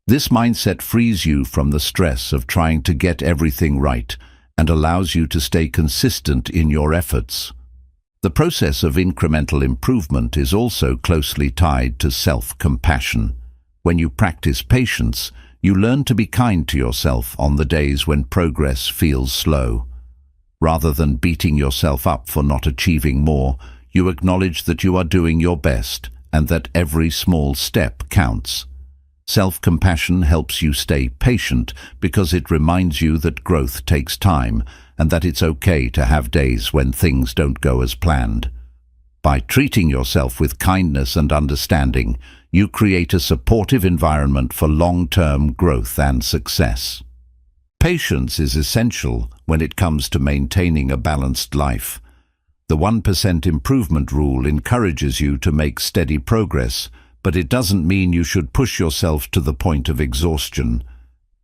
This mindset frees you from the stress of trying to get everything right and allows you to stay consistent in your efforts. The process of incremental improvement is also closely tied to self-compassion. When you practice patience, you learn to be kind to yourself on the days when progress feels slow. Rather than beating yourself up for not achieving more, you acknowledge that you are doing your best and that every small step counts. Self-compassion helps you stay patient because it reminds you that growth takes time and that it's okay to have days when things don't go as planned. By treating yourself with kindness and understanding, you create a supportive environment for long-term growth and success. Patience is essential when it comes to maintaining a balanced life. The 1% improvement rule encourages you to make steady progress, but it doesn't mean you should push yourself to the point of exhaustion.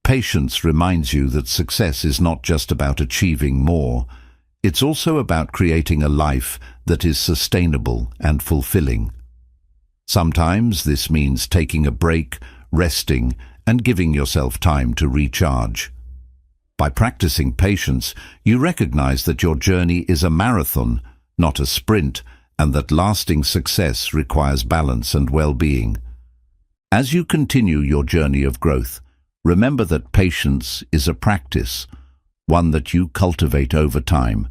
Patience reminds you that success is not just about achieving more. It's also about creating a life that is sustainable and fulfilling. Sometimes this means taking a break, resting, and giving yourself time to recharge. By practicing patience, you recognize that your journey is a marathon, not a sprint, and that lasting success requires balance and well-being. As you continue your journey of growth, remember that patience is a practice, one that you cultivate over time.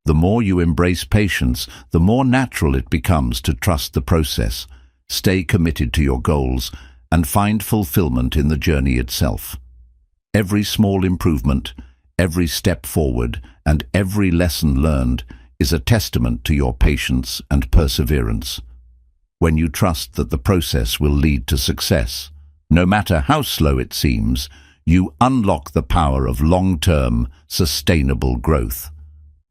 The more you embrace patience, the more natural it becomes to trust the process, stay committed to your goals, and find fulfillment in the journey itself. Every small improvement, every step forward, and every lesson learned is a testament to your patience and perseverance. When you trust that the process will lead to success, no matter how slow it seems, you unlock the power of long-term, sustainable growth.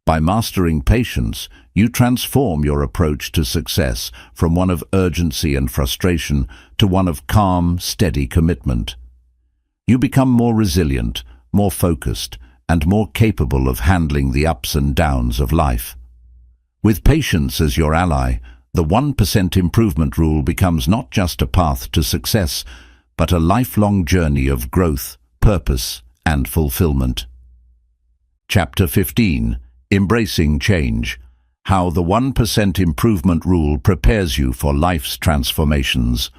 By mastering patience, you transform your approach to success from one of urgency and frustration to one of calm, steady commitment. You become more resilient, more focused, and more capable of handling the ups and downs of life. With patience as your ally, the 1% improvement rule becomes not just a path to success, but a lifelong journey of growth, purpose, and fulfillment. Chapter 15. Embracing Change. How the 1% improvement rule prepares you for life's transformations.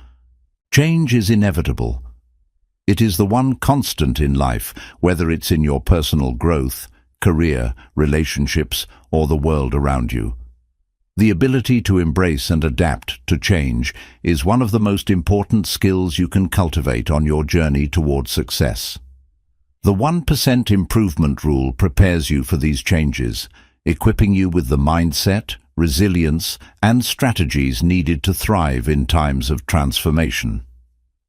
Change is inevitable. It is the one constant in life, whether it's in your personal growth, career, relationships, or the world around you. The ability to embrace and adapt to change is one of the most important skills you can cultivate on your journey toward success. The 1% improvement rule prepares you for these changes, equipping you with the mindset, resilience, and strategies needed to thrive in times of transformation.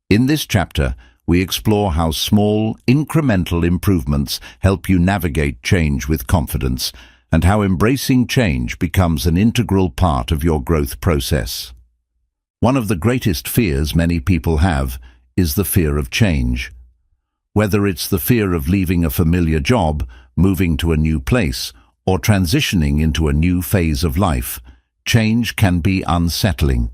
In this chapter, we explore how small, incremental improvements help you navigate change with confidence, and how embracing change becomes an integral part of your growth process. One of the greatest fears many people have is the fear of change. Whether it's the fear of leaving a familiar job, moving to a new place, or transitioning into a new phase of life, change can be unsettling.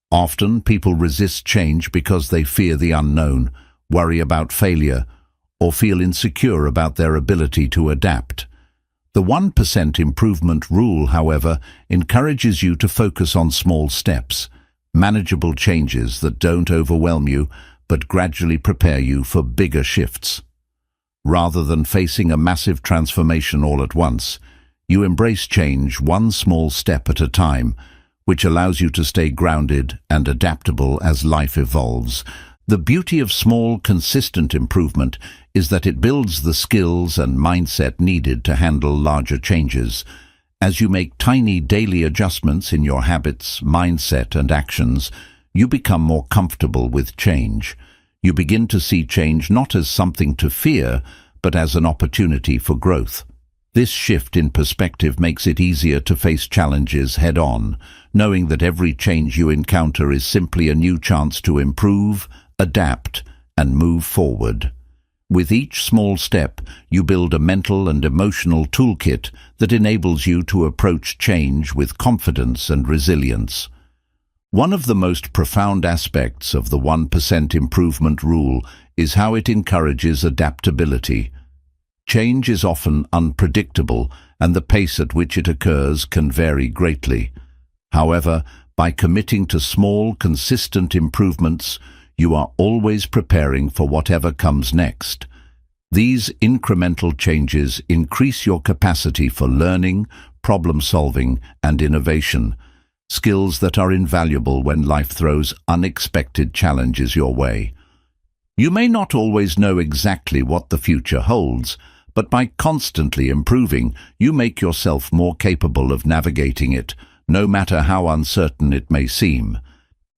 Often, people resist change because they fear the unknown, worry about failure, or feel insecure about their ability to adapt. The 1% improvement rule, however, encourages you to focus on small steps, manageable changes that don't overwhelm you, but gradually prepare you for bigger shifts. Rather than facing a massive transformation all at once, you embrace change one small step at a time, which allows you to stay grounded and adaptable as life evolves. The beauty of small, consistent improvement is that it builds the skills and mindset needed to handle larger changes. As you make tiny daily adjustments in your habits, mindset, and actions, you become more comfortable with change. You begin to see change not as something to fear, but as an opportunity for growth. This shift in perspective makes it easier to face challenges head-on, knowing that every change you encounter is simply a new chance to improve, adapt, and move forward. With each small step, you build a mental and emotional toolkit that enables you to approach change with confidence and resilience. One of the most profound aspects of the 1% improvement rule is how it encourages adaptability. Change is often unpredictable, and the pace at which it occurs can vary greatly. However, by committing to small, consistent improvements, you are always preparing for whatever comes next. These incremental changes increase your capacity for learning, problem-solving, and innovation, skills that are invaluable when life throws unexpected challenges your way. You may not always know exactly what the future holds, but by constantly improving, you make yourself more capable of navigating it, no matter how uncertain it may seem.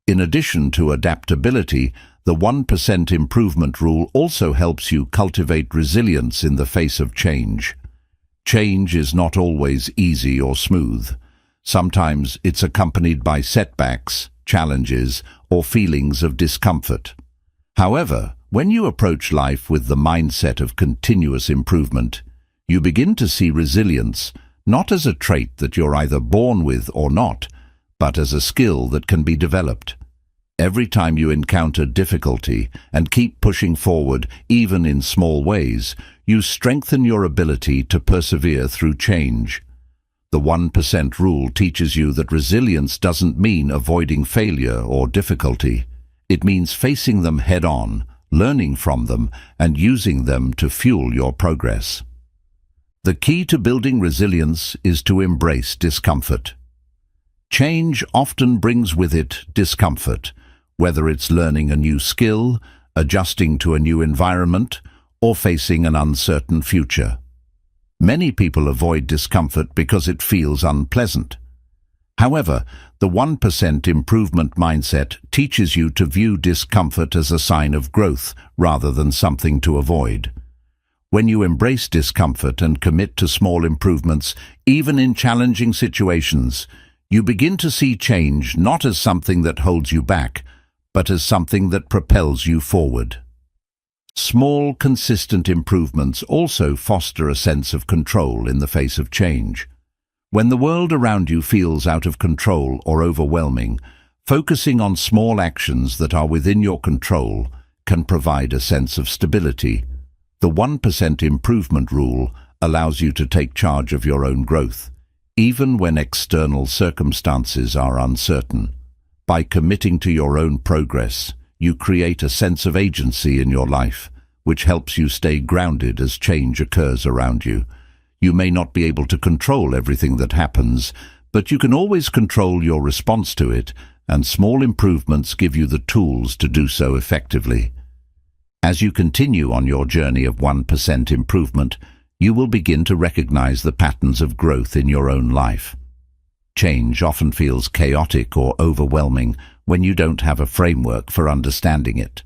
In addition to adaptability, the 1% improvement rule also helps you cultivate resilience in the face of change. Change is not always easy or smooth. Sometimes it's accompanied by setbacks, challenges, or feelings of discomfort. However, when you approach life with the mindset of continuous improvement, you begin to see resilience not as a trait that you're either born with or not, but as a skill that can be developed. Every time you encounter difficulty and keep pushing forward, even in small ways, you strengthen your ability to persevere through change. The 1% rule teaches you that resilience doesn't mean avoiding failure or difficulty. It means facing them head-on, learning from them, and using them to fuel your progress. The key to building resilience is to embrace discomfort. Change often brings with it discomfort, whether it's learning a new skill, adjusting to a new environment, or facing an uncertain future. Many people avoid discomfort because it feels unpleasant. However, the 1% improvement mindset teaches you to view discomfort as a sign of growth rather than something to avoid. When you embrace discomfort and commit to small improvements, even in challenging situations, you begin to see change not as something that holds you back, but as something that propels you forward. Small, consistent improvements also foster a sense of control in the face of change. When the world around you feels out of control or overwhelming, focusing on small actions that are within your control can provide a sense of stability. The 1% improvement rule allows you to take charge of your own growth, even when external circumstances are uncertain. By committing to your own progress, you create a sense of agency in your life, which helps you stay grounded as change occurs around you. You may not be able to control everything that happens, but you can always control your response to it, and small improvements give you the tools to do so effectively. As you continue on your journey of 1% improvement, you will begin to recognize the patterns of growth in your own life. Change often feels chaotic or overwhelming when you don't have a framework for understanding it.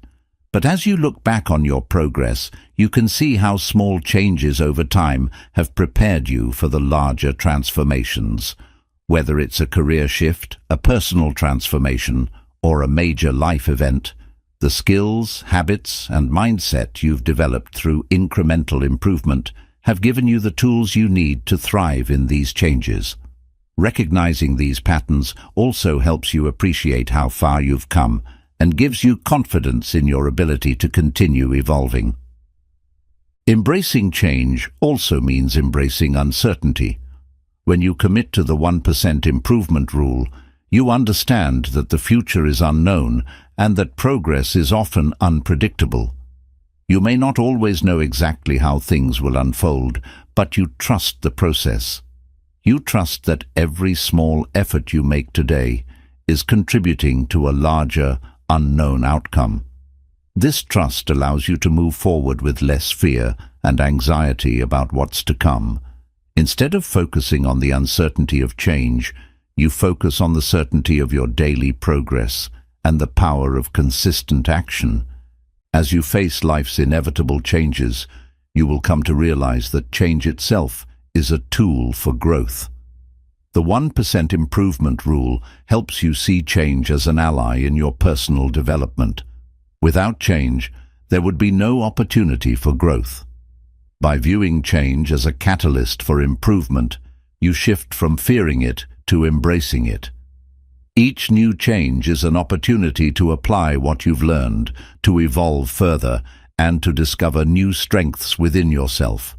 But as you look back on your progress, you can see how small changes over time have prepared you for the larger transformations. Whether it's a career shift, a personal transformation, or a major life event, the skills, habits, and mindset you've developed through incremental improvement have given you the tools you need to thrive in these changes. Recognizing these patterns also helps you appreciate how far you've come and gives you confidence in your ability to continue evolving. Embracing change also means embracing uncertainty. When you commit to the 1% improvement rule, you understand that the future is unknown and that progress is often unpredictable. You may not always know exactly how things will unfold, but you trust the process. You trust that every small effort you make today is contributing to a larger, unknown outcome. This trust allows you to move forward with less fear and anxiety about what's to come. Instead of focusing on the uncertainty of change, you focus on the certainty of your daily progress and the power of consistent action. As you face life's inevitable changes, you will come to realize that change itself is a tool for growth. The 1% improvement rule helps you see change as an ally in your personal development. Without change, there would be no opportunity for growth. By viewing change as a catalyst for improvement, you shift from fearing it to embracing it. Each new change is an opportunity to apply what you've learned, to evolve further, and to discover new strengths within yourself.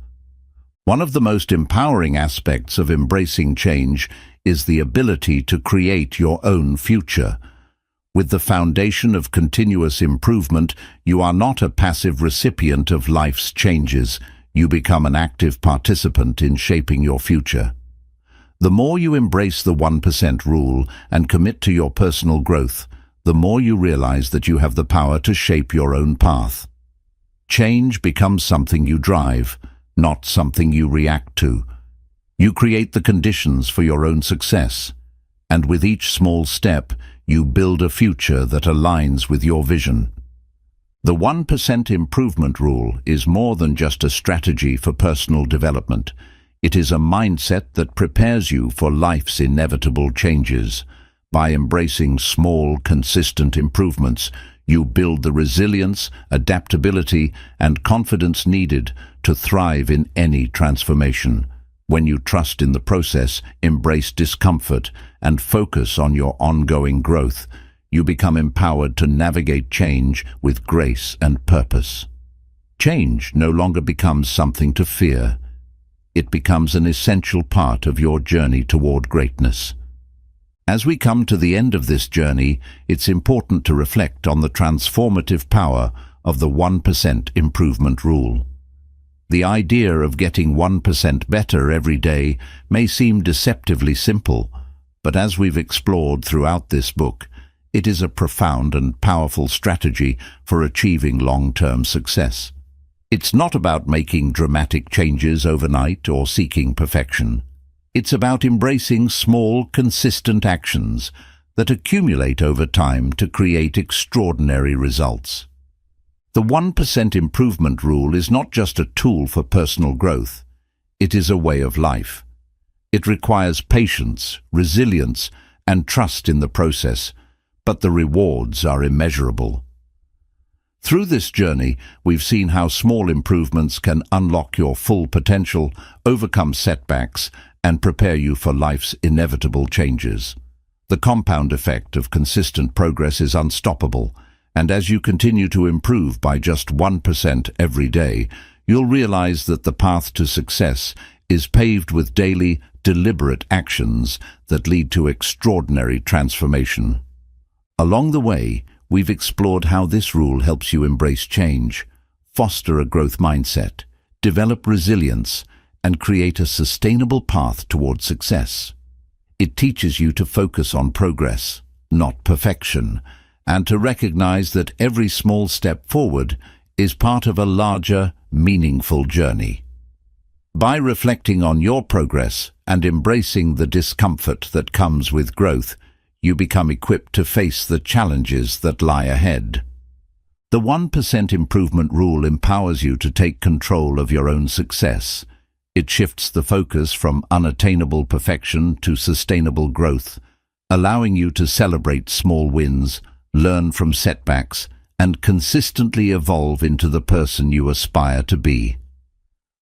One of the most empowering aspects of embracing change is the ability to create your own future. With the foundation of continuous improvement, you are not a passive recipient of life's changes. You become an active participant in shaping your future. The more you embrace the 1% rule and commit to your personal growth, the more you realize that you have the power to shape your own path. Change becomes something you drive, not something you react to. You create the conditions for your own success, and with each small step, you build a future that aligns with your vision. The 1% improvement rule is more than just a strategy for personal development. It is a mindset that prepares you for life's inevitable changes. By embracing small, consistent improvements, you build the resilience, adaptability, and confidence needed to thrive in any transformation. When you trust in the process, embrace discomfort, and focus on your ongoing growth, you become empowered to navigate change with grace and purpose. Change no longer becomes something to fear. It becomes an essential part of your journey toward greatness. As we come to the end of this journey, it's important to reflect on the transformative power of the 1% improvement rule. The idea of getting 1% better every day may seem deceptively simple, but as we've explored throughout this book, it is a profound and powerful strategy for achieving long-term success. It's not about making dramatic changes overnight or seeking perfection. It's about embracing small, consistent actions that accumulate over time to create extraordinary results. The 1% improvement rule is not just a tool for personal growth. It is a way of life. It requires patience, resilience, and trust in the process, but the rewards are immeasurable. Through this journey, we've seen how small improvements can unlock your full potential, overcome setbacks, and prepare you for life's inevitable changes. The compound effect of consistent progress is unstoppable, and as you continue to improve by just 1% every day, you'll realize that the path to success is paved with daily, deliberate actions that lead to extraordinary transformation. Along the way, we've explored how this rule helps you embrace change, foster a growth mindset, develop resilience, and create a sustainable path toward success. It teaches you to focus on progress, not perfection, and to recognize that every small step forward is part of a larger, meaningful journey. By reflecting on your progress and embracing the discomfort that comes with growth, you become equipped to face the challenges that lie ahead. The 1% improvement rule empowers you to take control of your own success. It shifts the focus from unattainable perfection to sustainable growth, allowing you to celebrate small wins, learn from setbacks, and consistently evolve into the person you aspire to be.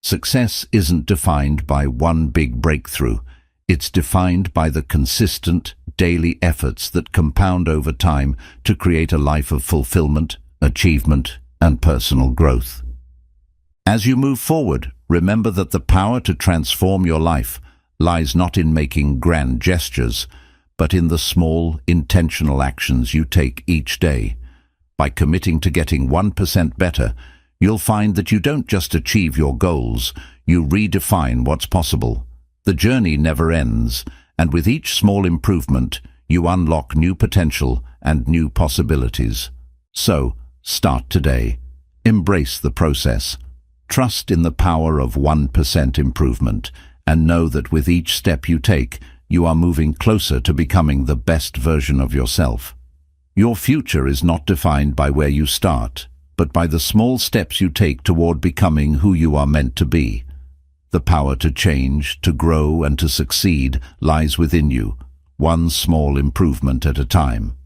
Success isn't defined by one big breakthrough. It's defined by the consistent, daily efforts that compound over time to create a life of fulfillment, achievement, and personal growth. As you move forward, remember that the power to transform your life lies not in making grand gestures, but in the small, intentional actions you take each day. By committing to getting 1% better, you'll find that you don't just achieve your goals, you redefine what's possible. The journey never ends, and with each small improvement, you unlock new potential and new possibilities. So, start today. Embrace the process. Trust in the power of 1% improvement, and know that with each step you take, you are moving closer to becoming the best version of yourself. Your future is not defined by where you start, but by the small steps you take toward becoming who you are meant to be. The power to change, to grow, and to succeed lies within you, one small improvement at a time.